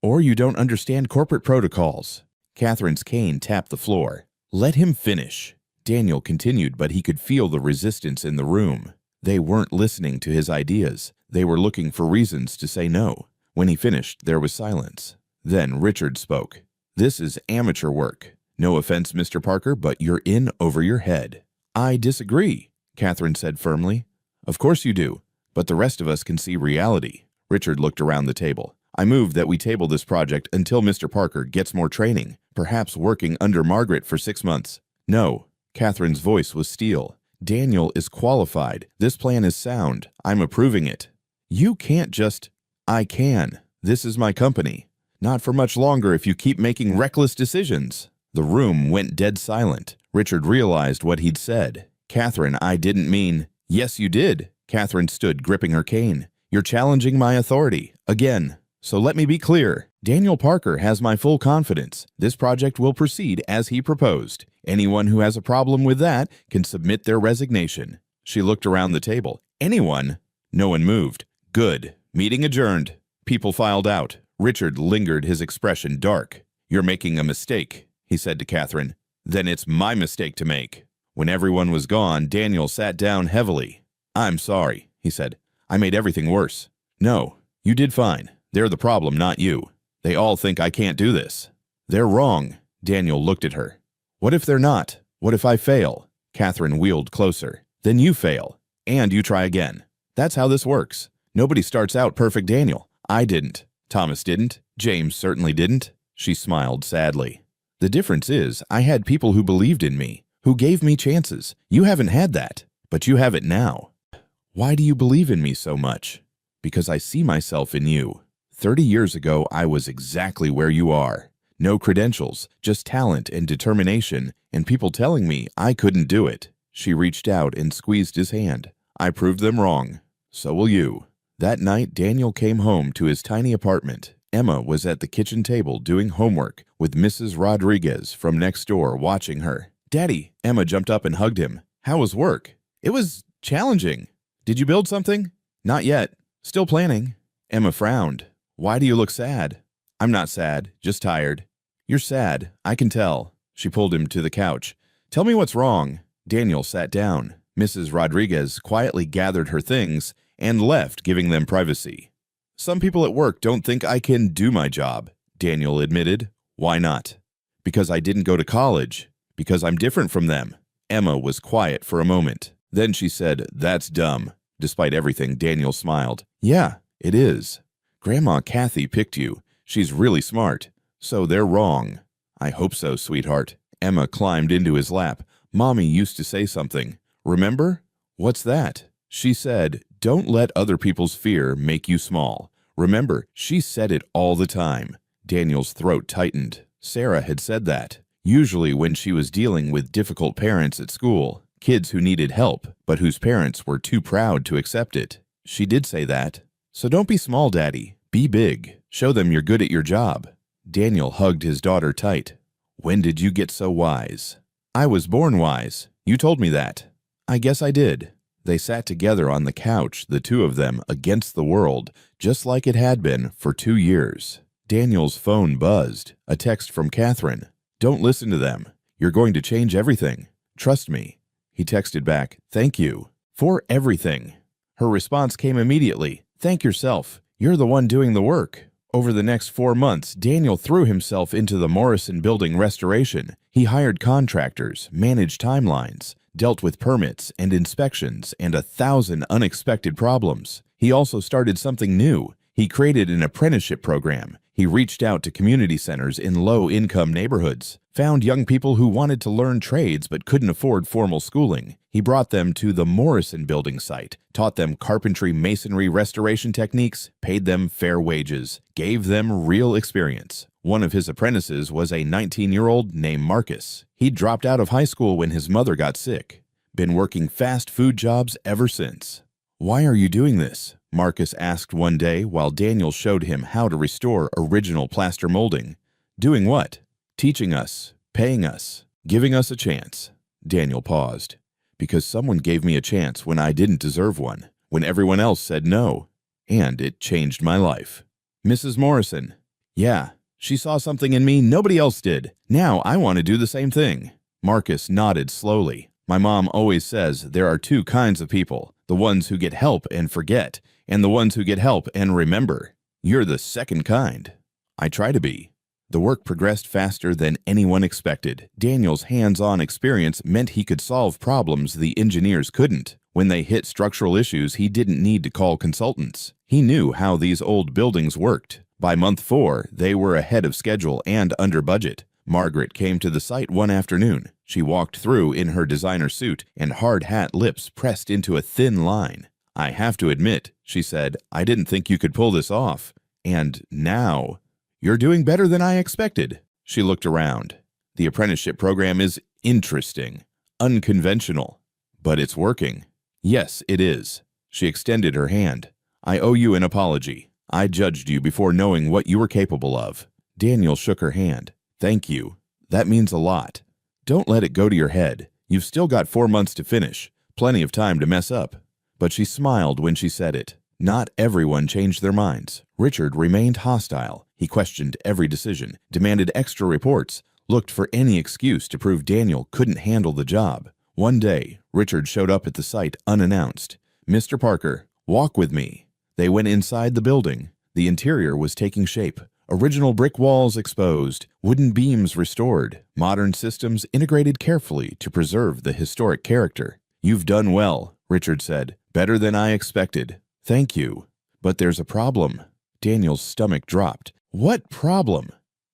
Or you don't understand corporate protocols." Catherine's cane tapped the floor. "Let him finish." Daniel continued, but he could feel the resistance in the room. They weren't listening to his ideas. They were looking for reasons to say no. When he finished, there was silence. Then Richard spoke. "This is amateur work. No offense, Mr. Parker, but you're in over your head." "I disagree," Catherine said firmly. "Of course you do, but the rest of us can see reality." Richard looked around the table. "I move that we table this project until Mr. Parker gets more training, perhaps working under Margaret for 6 months." "No." Catherine's voice was steel. "Daniel is qualified. This plan is sound. I'm approving it." "You can't just—" "I can. This is my company. Not for much longer if you keep making reckless decisions." The room went dead silent. Richard realized what he'd said. "Catherine, I didn't mean—" "Yes, you did." Catherine stood gripping her cane. "You're challenging my authority. Again. So let me be clear. Daniel Parker has my full confidence. This project will proceed as he proposed. Anyone who has a problem with that can submit their resignation." She looked around the table. "Anyone?" No one moved. "Good. Meeting adjourned." People filed out. Richard lingered, his expression dark. "You're making a mistake," he said to Catherine. "Then it's my mistake to make." When everyone was gone, Daniel sat down heavily. "I'm sorry," he said. "I made everything worse." "No, you did fine. They're the problem, not you. They all think I can't do this." "They're wrong." Daniel looked at her. "What if they're not? What if I fail?" Catherine wheeled closer. "Then you fail. And you try again. That's how this works. Nobody starts out perfect, Daniel. I didn't. Thomas didn't. James certainly didn't." She smiled sadly. "The difference is, I had people who believed in me, who gave me chances. You haven't had that, but you have it now." "Why do you believe in me so much?" "Because I see myself in you. 30 years ago, I was exactly where you are. No credentials, just talent and determination, and people telling me I couldn't do it." She reached out and squeezed his hand. "I proved them wrong. So will you." That night, Daniel came home to his tiny apartment. Emma was at the kitchen table doing homework with Mrs. Rodriguez from next door watching her. "Daddy," Emma jumped up and hugged him. "How was work?" "It was challenging." "Did you build something?" "Not yet. Still planning." Emma frowned. "Why do you look sad?" "I'm not sad, just tired." "You're sad, I can tell." She pulled him to the couch. "Tell me what's wrong." Daniel sat down. Mrs. Rodriguez quietly gathered her things and left, giving them privacy. "Some people at work don't think I can do my job," Daniel admitted. "Why not?" "Because I didn't go to college. Because I'm different from them." Emma was quiet for a moment. Then she said, "That's dumb." Despite everything, Daniel smiled. "Yeah, it is. Grandma Kathy picked you. She's really smart. So they're wrong." "I hope so, sweetheart." Emma climbed into his lap. "Mommy used to say something. Remember?" "What's that?" "She said, 'Don't let other people's fear make you small.' Remember, she said it all the time." Daniel's throat tightened. Sarah had said that, usually when she was dealing with difficult parents at school, kids who needed help, but whose parents were too proud to accept it. She did say that. "So don't be small, Daddy. Be big. Show them you're good at your job." Daniel hugged his daughter tight. "When did you get so wise?" "I was born wise. You told me that." "I guess I did." They sat together on the couch, the two of them against the world, just like it had been for 2 years. Daniel's phone buzzed. A text from Catherine. "Don't listen to them. You're going to change everything. Trust me." He texted back, "Thank you. For everything." Her response came immediately. "Thank yourself. You're the one doing the work." Over the next 4 months, Daniel threw himself into the Morrison building restoration. He hired contractors, managed timelines, dealt with permits and inspections and 1,000 unexpected problems. He also started something new. He created an apprenticeship program. He reached out to community centers in low-income neighborhoods, found young people who wanted to learn trades but couldn't afford formal schooling. He brought them to the Morrison building site, taught them carpentry masonry restoration techniques, paid them fair wages, gave them real experience. One of his apprentices was a 19-year-old named Marcus. He dropped out of high school when his mother got sick. Been working fast food jobs ever since. "Why are you doing this?" Marcus asked one day while Daniel showed him how to restore original plaster molding. "Doing what?" "Teaching us, paying us, giving us a chance." Daniel paused. "Because someone gave me a chance when I didn't deserve one, when everyone else said no. And it changed my life." "Mrs. Morrison." "Yeah. She saw something in me nobody else did. Now I want to do the same thing." Marcus nodded slowly. "My mom always says there are 2 kinds of people, the ones who get help and forget, and the ones who get help and remember. You're the second kind." "I try to be." The work progressed faster than anyone expected. Daniel's hands-on experience meant he could solve problems the engineers couldn't. When they hit structural issues, he didn't need to call consultants. He knew how these old buildings worked. By month 4, they were ahead of schedule and under budget. Margaret came to the site one afternoon. She walked through in her designer suit and hard hat lips pressed into a thin line. "I have to admit," she said, "I didn't think you could pull this off. And now, you're doing better than I expected." She looked around. "The apprenticeship program is interesting, unconventional, but it's working." "Yes, it is." She extended her hand. "I owe you an apology. I judged you before knowing what you were capable of." Daniel shook her hand. "Thank you. That means a lot. Don't let it go to your head. You've still got 4 months to finish. Plenty of time to mess up." But she smiled when she said it. Not everyone changed their minds. Richard remained hostile. He questioned every decision, demanded extra reports, looked for any excuse to prove Daniel couldn't handle the job. One day, Richard showed up at the site unannounced. "Mr. Parker, walk with me." They went inside the building. The interior was taking shape. Original brick walls exposed, wooden beams restored, modern systems integrated carefully to preserve the historic character. "You've done well," Richard said. "Better than I expected." "Thank you. But there's a problem." Daniel's stomach dropped. "What problem?"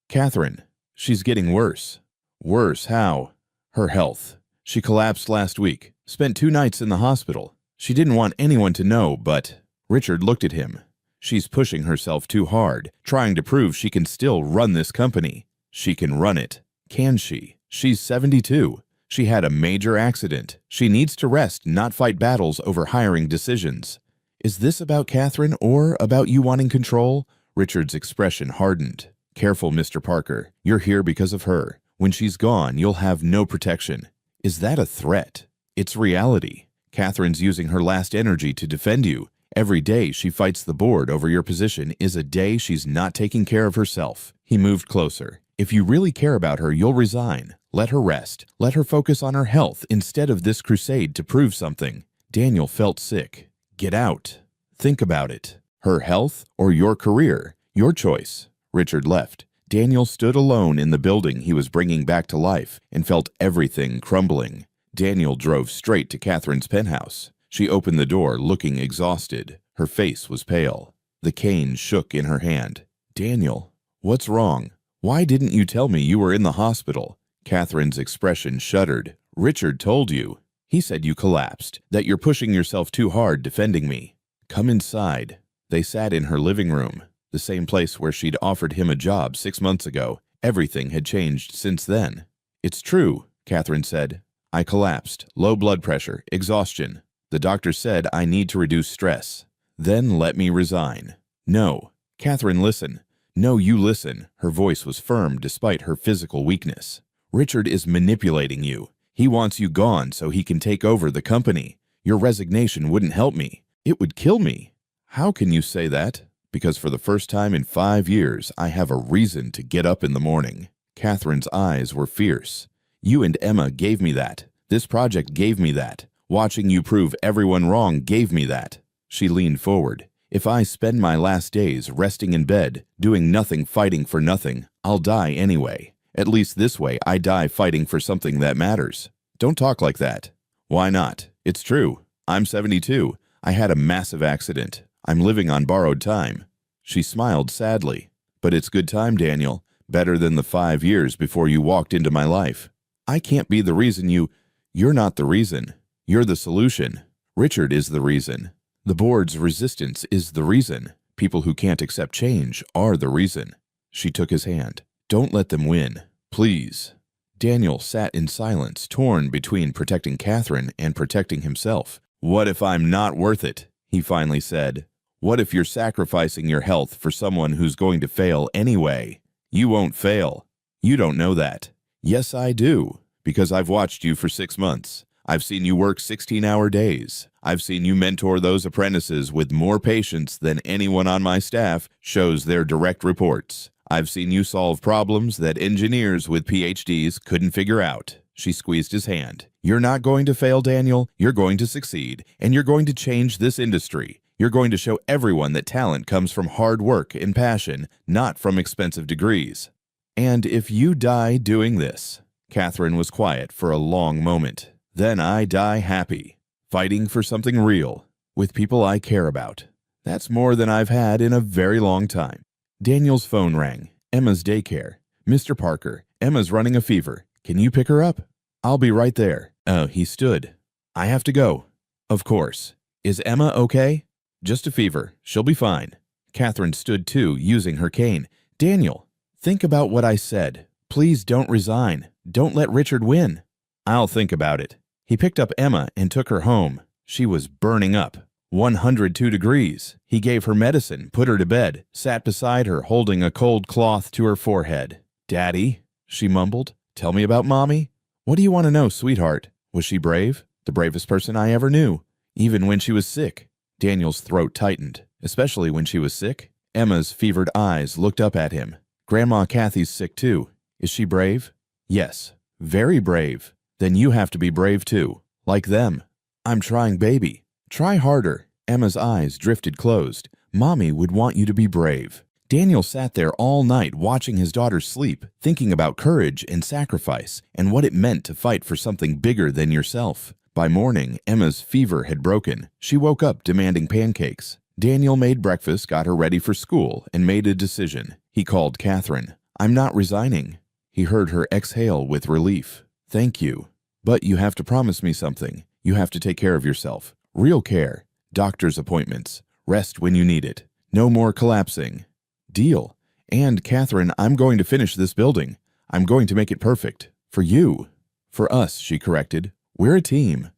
"Catherine. She's getting worse." "Worse? How?" "Her health. She collapsed last week. Spent 2 nights in the hospital. She didn't want anyone to know, but..." Richard looked at him. "She's pushing herself too hard, trying to prove she can still run this company." "She can run it." "Can she? She's 72. She had a major accident. She needs to rest, not fight battles over hiring decisions." "Is this about Catherine or about you wanting control?" Richard's expression hardened. Careful, Mr. Parker. You're here because of her. When she's gone, you'll have no protection. Is that a threat? It's reality. Catherine's using her last energy to defend you. Every day she fights the board over your position is a day she's not taking care of herself. He moved closer. If you really care about her, you'll resign. Let her rest. Let her focus on her health instead of this crusade to prove something. Daniel felt sick. Get out. Think about it. Her health or your career? Your choice. Richard left. Daniel stood alone in the building he was bringing back to life and felt everything crumbling. Daniel drove straight to Catherine's penthouse. She opened the door, looking exhausted. Her face was pale. The cane shook in her hand. Daniel, what's wrong? Why didn't you tell me you were in the hospital? Catherine's expression shuddered. Richard told you. He said you collapsed, that you're pushing yourself too hard defending me. Come inside. They sat in her living room, the same place where she'd offered him a job 6 months ago. Everything had changed since then. It's true, Catherine said. I collapsed. Low blood pressure, exhaustion. The doctor said I need to reduce stress. Then let me resign. No. Catherine, listen. No, you listen. Her voice was firm despite her physical weakness. Richard is manipulating you. He wants you gone so he can take over the company. Your resignation wouldn't help me. It would kill me. How can you say that? Because for the first time in 5 years, I have a reason to get up in the morning. Catherine's eyes were fierce. You and Emma gave me that. This project gave me that. Watching you prove everyone wrong gave me that. She leaned forward. If I spend my last days resting in bed, doing nothing, fighting for nothing, I'll die anyway. At least this way I die fighting for something that matters. Don't talk like that. Why not? It's true. I'm 72. I had a massive accident. I'm living on borrowed time. She smiled sadly. But it's good time, Daniel. Better than the 5 years before you walked into my life. I can't be the reason You're not the reason. You're the solution. Richard is the reason. The board's resistance is the reason. People who can't accept change are the reason. She took his hand. Don't let them win. Please. Daniel sat in silence, torn between protecting Catherine and protecting himself. What if I'm not worth it? He finally said. What if you're sacrificing your health for someone who's going to fail anyway? You won't fail. You don't know that. Yes, I do, because I've watched you for 6 months. I've seen you work 16-hour days. I've seen you mentor those apprentices with more patience than anyone on my staff shows their direct reports. I've seen you solve problems that engineers with PhDs couldn't figure out. She squeezed his hand. You're not going to fail, Daniel. You're going to succeed, and you're going to change this industry. You're going to show everyone that talent comes from hard work and passion, not from expensive degrees. And if you die doing this, Catherine was quiet for a long moment. Then I die happy, fighting for something real, with people I care about. That's more than I've had in a very long time. Daniel's phone rang. Emma's daycare. Mr. Parker, Emma's running a fever. Can you pick her up? I'll be right there. Oh, he stood. I have to go. Of course. Is Emma okay? Just a fever. She'll be fine. Catherine stood too, using her cane. Daniel, think about what I said. Please don't resign. Don't let Richard win. I'll think about it. He picked up Emma and took her home. She was burning up. 102 degrees. He gave her medicine, put her to bed, sat beside her holding a cold cloth to her forehead. Daddy, she mumbled. Tell me about Mommy. What do you want to know, sweetheart? Was she brave? The bravest person I ever knew. Even when she was sick. Daniel's throat tightened. Especially when she was sick. Emma's fevered eyes looked up at him. Grandma Kathy's sick too. Is she brave? Yes. Very brave. Then you have to be brave too. Like them. I'm trying, baby. Try harder. Emma's eyes drifted closed. Mommy would want you to be brave. Daniel sat there all night watching his daughter sleep, thinking about courage and sacrifice and what it meant to fight for something bigger than yourself. By morning, Emma's fever had broken. She woke up demanding pancakes. Daniel made breakfast, got her ready for school, and made a decision. He called Catherine. I'm not resigning. He heard her exhale with relief. Thank you. But you have to promise me something. You have to take care of yourself. Real care. Doctor's appointments. Rest when you need it. No more collapsing. Deal. And, Catherine, I'm going to finish this building. I'm going to make it perfect. For you. For us, she corrected. We're a team.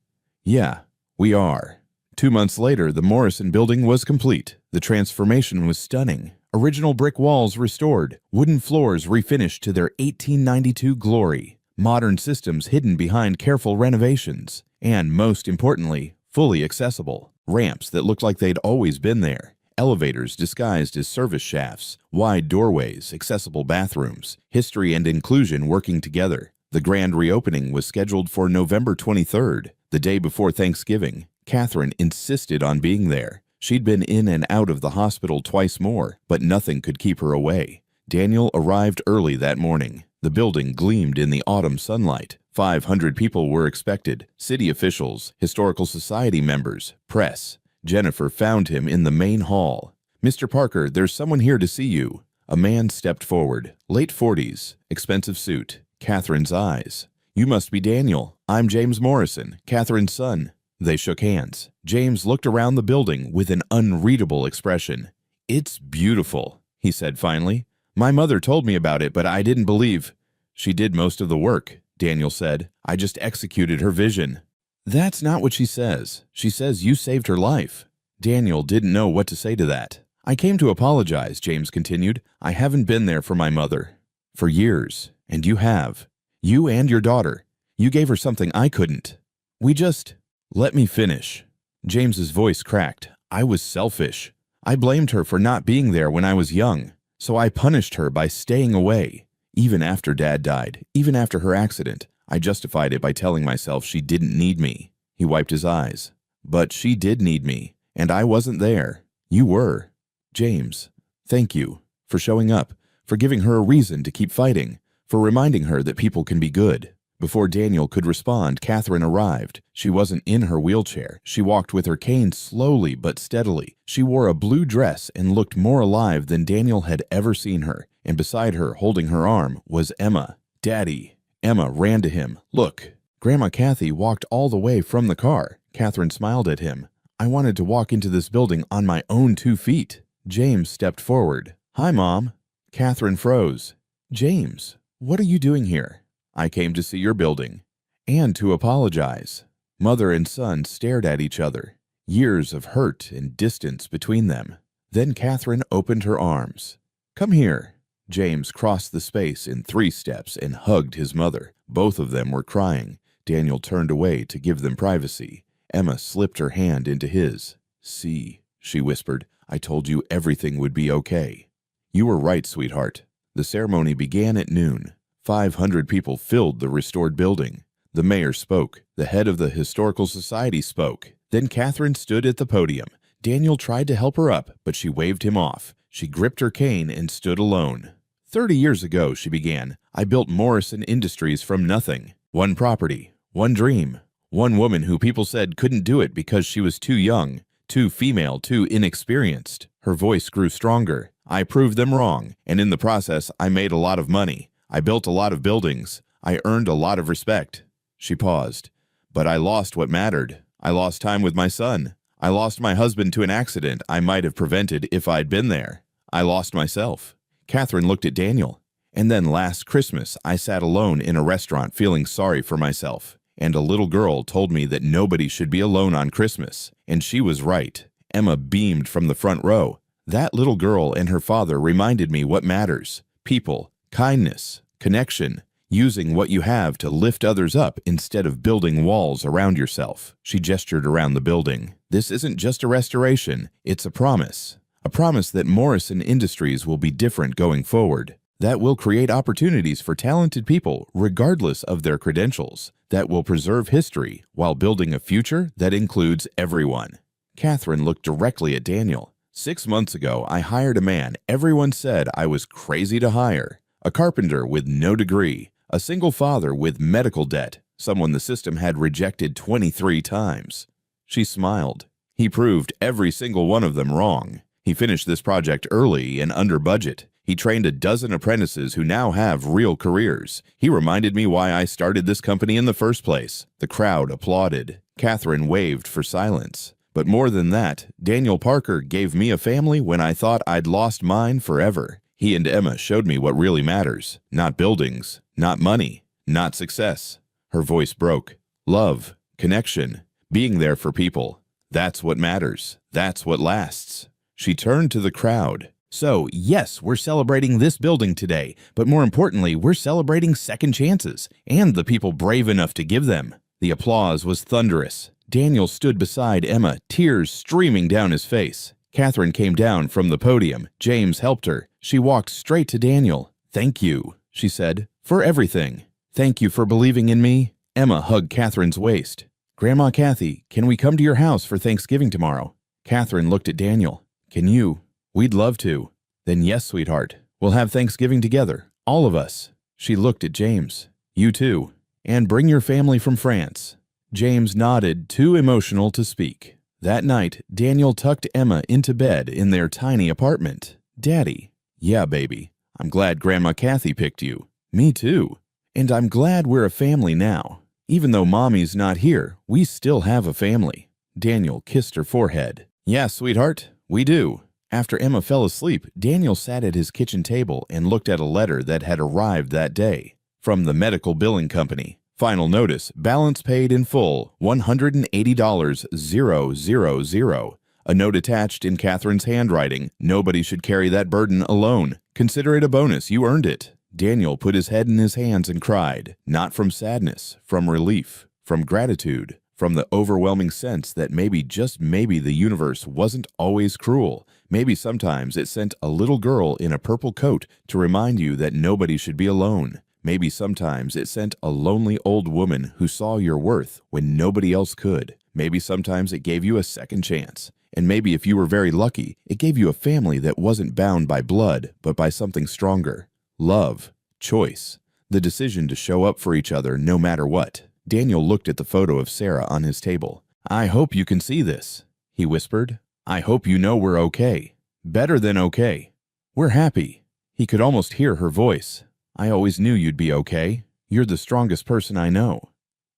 Yeah, we are. 2 months later, the Morrison building was complete. The transformation was stunning. Original brick walls restored, wooden floors refinished to their 1892 glory, modern systems hidden behind careful renovations, and most importantly, fully accessible. Ramps that looked like they'd always been there, elevators disguised as service shafts, wide doorways, accessible bathrooms, history and inclusion working together. The grand reopening was scheduled for November 23rd, the day before Thanksgiving. Catherine insisted on being there. She'd been in and out of the hospital twice more, but nothing could keep her away. Daniel arrived early that morning. The building gleamed in the autumn sunlight. 500 people were expected, city officials, historical society members, press. Jennifer found him in the main hall. "Mr. Parker, there's someone here to see you." A man stepped forward, late 40s, expensive suit. Catherine's eyes. "You must be Daniel. I'm James Morrison, Catherine's son." They shook hands. James looked around the building with an unreadable expression. "It's beautiful," he said finally. "My mother told me about it, but I didn't believe." "She did most of the work," Daniel said. "I just executed her vision." "That's not what she says. She says you saved her life." Daniel didn't know what to say to that. "I came to apologize," James continued. "I haven't been there for my mother for years, and you have. You and your daughter. You gave her something I couldn't. We just—" "Let me finish." James's voice cracked. "I was selfish. I blamed her for not being there when I was young, so I punished her by staying away. Even after Dad died, even after her accident, I justified it by telling myself she didn't need me." He wiped his eyes. "But she did need me, and I wasn't there. You were. James, thank you for showing up, for giving her a reason to keep fighting, for reminding her that people can be good." Before Daniel could respond, Catherine arrived. She wasn't in her wheelchair. She walked with her cane slowly but steadily. She wore a blue dress and looked more alive than Daniel had ever seen her. And beside her, holding her arm, was Emma. "Daddy." Emma ran to him. "Look." Grandma Kathy walked all the way from the car. Catherine smiled at him. "I wanted to walk into this building on my own 2 feet. James stepped forward. "Hi, Mom." Catherine froze. "James, what are you doing here?" "I came to see your building." "And to apologize." Mother and son stared at each other. Years of hurt and distance between them. Then Catherine opened her arms. "Come here." James crossed the space in 3 steps and hugged his mother. Both of them were crying. Daniel turned away to give them privacy. Emma slipped her hand into his. "See," she whispered, "I told you everything would be okay." "You were right, sweetheart." The ceremony began at noon. 500 people filled the restored building. The mayor spoke. The head of the Historical Society spoke. Then Catherine stood at the podium. Daniel tried to help her up, but she waved him off. She gripped her cane and stood alone. 30 years ago, she began, I built Morrison Industries from nothing. 1 property, 1 dream, 1 woman who people said couldn't do it because she was too young, too female, too inexperienced. Her voice grew stronger. I proved them wrong, and in the process, I made a lot of money. I built a lot of buildings. I earned a lot of respect." She paused. "But I lost what mattered. I lost time with my son. I lost my husband to an accident I might have prevented if I'd been there. I lost myself." Catherine looked at Daniel. "And then last Christmas, I sat alone in a restaurant feeling sorry for myself. And a little girl told me that nobody should be alone on Christmas. And she was right." Emma beamed from the front row. "That little girl and her father reminded me what matters. People, kindness, connection, using what you have to lift others up instead of building walls around yourself." She gestured around the building. "This isn't just a restoration, it's a promise. A promise that Morrison Industries will be different going forward. That will create opportunities for talented people regardless of their credentials. That will preserve history while building a future that includes everyone." Catherine looked directly at Daniel. 6 months ago, I hired a man everyone said I was crazy to hire. A carpenter with no degree, a single father with medical debt, someone the system had rejected 23 times. She smiled. He proved every single one of them wrong. He finished this project early and under budget. He trained a dozen apprentices who now have real careers. He reminded me why I started this company in the first place. The crowd applauded. Catherine waved for silence. But more than that, Daniel Parker gave me a family when I thought I'd lost mine forever. He and Emma showed me what really matters. Not buildings, not money, not success. Her voice broke. Love, connection, being there for people. That's what matters. That's what lasts. She turned to the crowd. So, yes, we're celebrating this building today, but more importantly, we're celebrating second chances and the people brave enough to give them. The applause was thunderous. Daniel stood beside Emma, tears streaming down his face. Catherine came down from the podium. James helped her. She walked straight to Daniel. "Thank you," she said, "for everything. Thank you for believing in me." Emma hugged Catherine's waist. "Grandma Kathy, can we come to your house for Thanksgiving tomorrow?" Catherine looked at Daniel. "Can you?" "We'd love to." "Then yes, sweetheart. We'll have Thanksgiving together. All of us." She looked at James. "You too. And bring your family from France." James nodded, too emotional to speak. That night, Daniel tucked Emma into bed in their tiny apartment. "Daddy." "Yeah, baby. I'm glad Grandma Kathy picked you." "Me too. And I'm glad we're a family now. Even though Mommy's not here, we still have a family." Daniel kissed her forehead. "Yeah, sweetheart, we do." After Emma fell asleep, Daniel sat at his kitchen table and looked at a letter that had arrived that day. From the medical billing company. Final notice, balance paid in full, $180,000. A note attached in Catherine's handwriting. "Nobody should carry that burden alone. Consider it a bonus, you earned it." Daniel put his head in his hands and cried, not from sadness, from relief, from gratitude, from the overwhelming sense that maybe, just maybe, the universe wasn't always cruel. Maybe sometimes it sent a little girl in a purple coat to remind you that nobody should be alone. Maybe sometimes it sent a lonely old woman who saw your worth when nobody else could. Maybe sometimes it gave you a second chance. And maybe if you were very lucky, it gave you a family that wasn't bound by blood, but by something stronger. Love, choice, the decision to show up for each other no matter what. Daniel looked at the photo of Sarah on his table. "I hope you can see this," he whispered. "I hope you know we're okay. Better than okay. We're happy." He could almost hear her voice. "I always knew you'd be okay. You're the strongest person I know.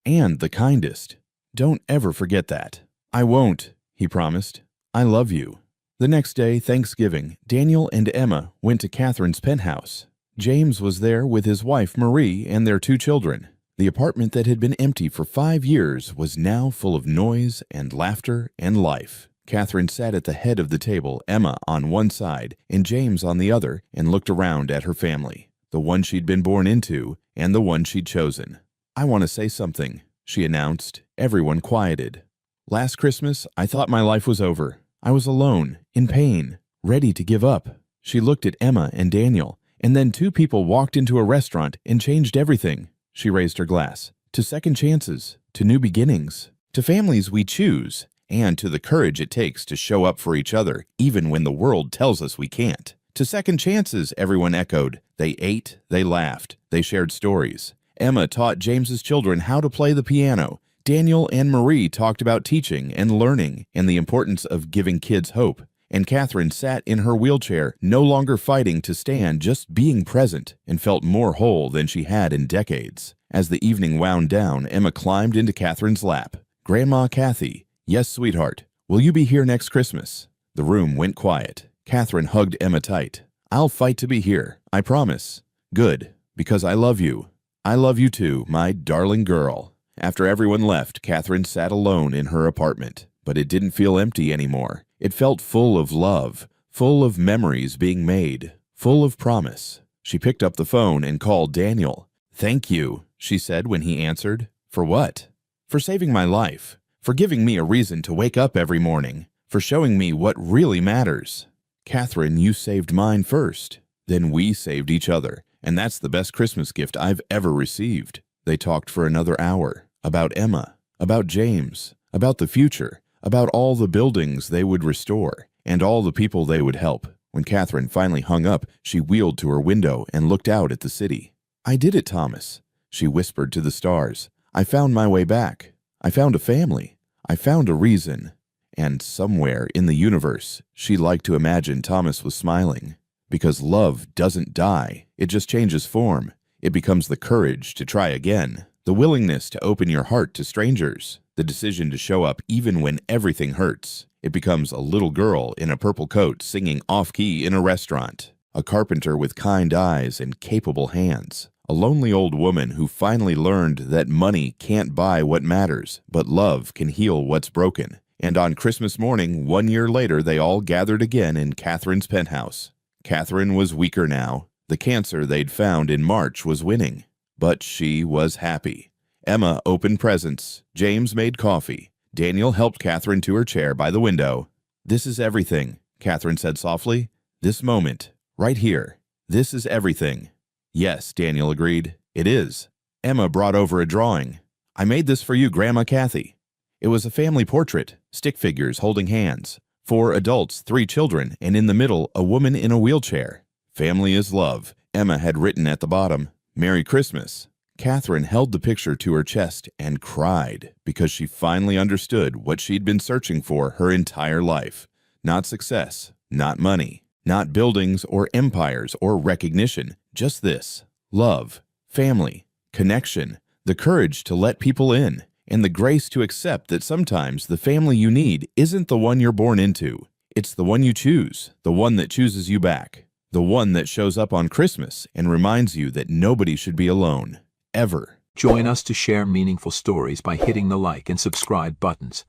And the kindest. Don't ever forget that." "I won't," he promised. "I love you." The next day, Thanksgiving, Daniel and Emma went to Catherine's penthouse. James was there with his wife Marie and their 2 children. The apartment that had been empty for 5 years was now full of noise and laughter and life. Catherine sat at the head of the table, Emma on one side and James on the other, and looked around at her family, the one she'd been born into and the one she'd chosen. "I want to say something," she announced. Everyone quieted. "Last Christmas, I thought my life was over. I was alone, in pain, ready to give up." She looked at Emma and Daniel, and then 2 people walked into a restaurant and changed everything. She raised her glass. "To second chances, to new beginnings, to families we choose, and to the courage it takes to show up for each other, even when the world tells us we can't." "To second chances," everyone echoed. They ate, they laughed, they shared stories. Emma taught James's children how to play the piano. Daniel and Marie talked about teaching and learning and the importance of giving kids hope. And Catherine sat in her wheelchair, no longer fighting to stand, just being present, and felt more whole than she had in decades. As the evening wound down, Emma climbed into Catherine's lap. "Grandma Kathy, yes, sweetheart, will you be here next Christmas?" The room went quiet. Catherine hugged Emma tight. "I'll fight to be here, I promise." "Good, because I love you. I love you too, my darling girl." After everyone left, Catherine sat alone in her apartment, but it didn't feel empty anymore. It felt full of love, full of memories being made, full of promise. She picked up the phone and called Daniel. "Thank you," she said when he answered. "For what?" "For saving my life, for giving me a reason to wake up every morning, for showing me what really matters." "Catherine, you saved mine first. Then we saved each other, and that's the best Christmas gift I've ever received." They talked for another hour, about Emma, about James, about the future, about all the buildings they would restore, and all the people they would help. When Catherine finally hung up, she wheeled to her window and looked out at the city. "I did it, Thomas," she whispered to the stars. "I found my way back. I found a family. I found a reason." And somewhere in the universe, she liked to imagine Thomas was smiling. Because love doesn't die, it just changes form. It becomes the courage to try again, the willingness to open your heart to strangers, the decision to show up even when everything hurts. It becomes a little girl in a purple coat singing off-key in a restaurant, a carpenter with kind eyes and capable hands, a lonely old woman who finally learned that money can't buy what matters, but love can heal what's broken. And on Christmas morning, 1 year later, they all gathered again in Catherine's penthouse. Catherine was weaker now. The cancer they'd found in March was winning. But she was happy. Emma opened presents. James made coffee. Daniel helped Catherine to her chair by the window. "This is everything," Catherine said softly. "This moment, right here. This is everything." "Yes," Daniel agreed. "It is." Emma brought over a drawing. "I made this for you, Grandma Kathy." It was a family portrait, stick figures holding hands. 4 adults, 3 children, and in the middle, a woman in a wheelchair. "Family is love," Emma had written at the bottom. "Merry Christmas." Catherine held the picture to her chest and cried because she finally understood what she'd been searching for her entire life. Not success, not money, not buildings or empires or recognition, just this: love, family, connection, the courage to let people in, and the grace to accept that sometimes the family you need isn't the one you're born into. It's the one you choose, the one that chooses you back, the one that shows up on Christmas and reminds you that nobody should be alone, ever. Join us to share meaningful stories by hitting the like and subscribe buttons.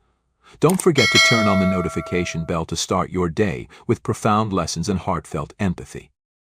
Don't forget to turn on the notification bell to start your day with profound lessons and heartfelt empathy.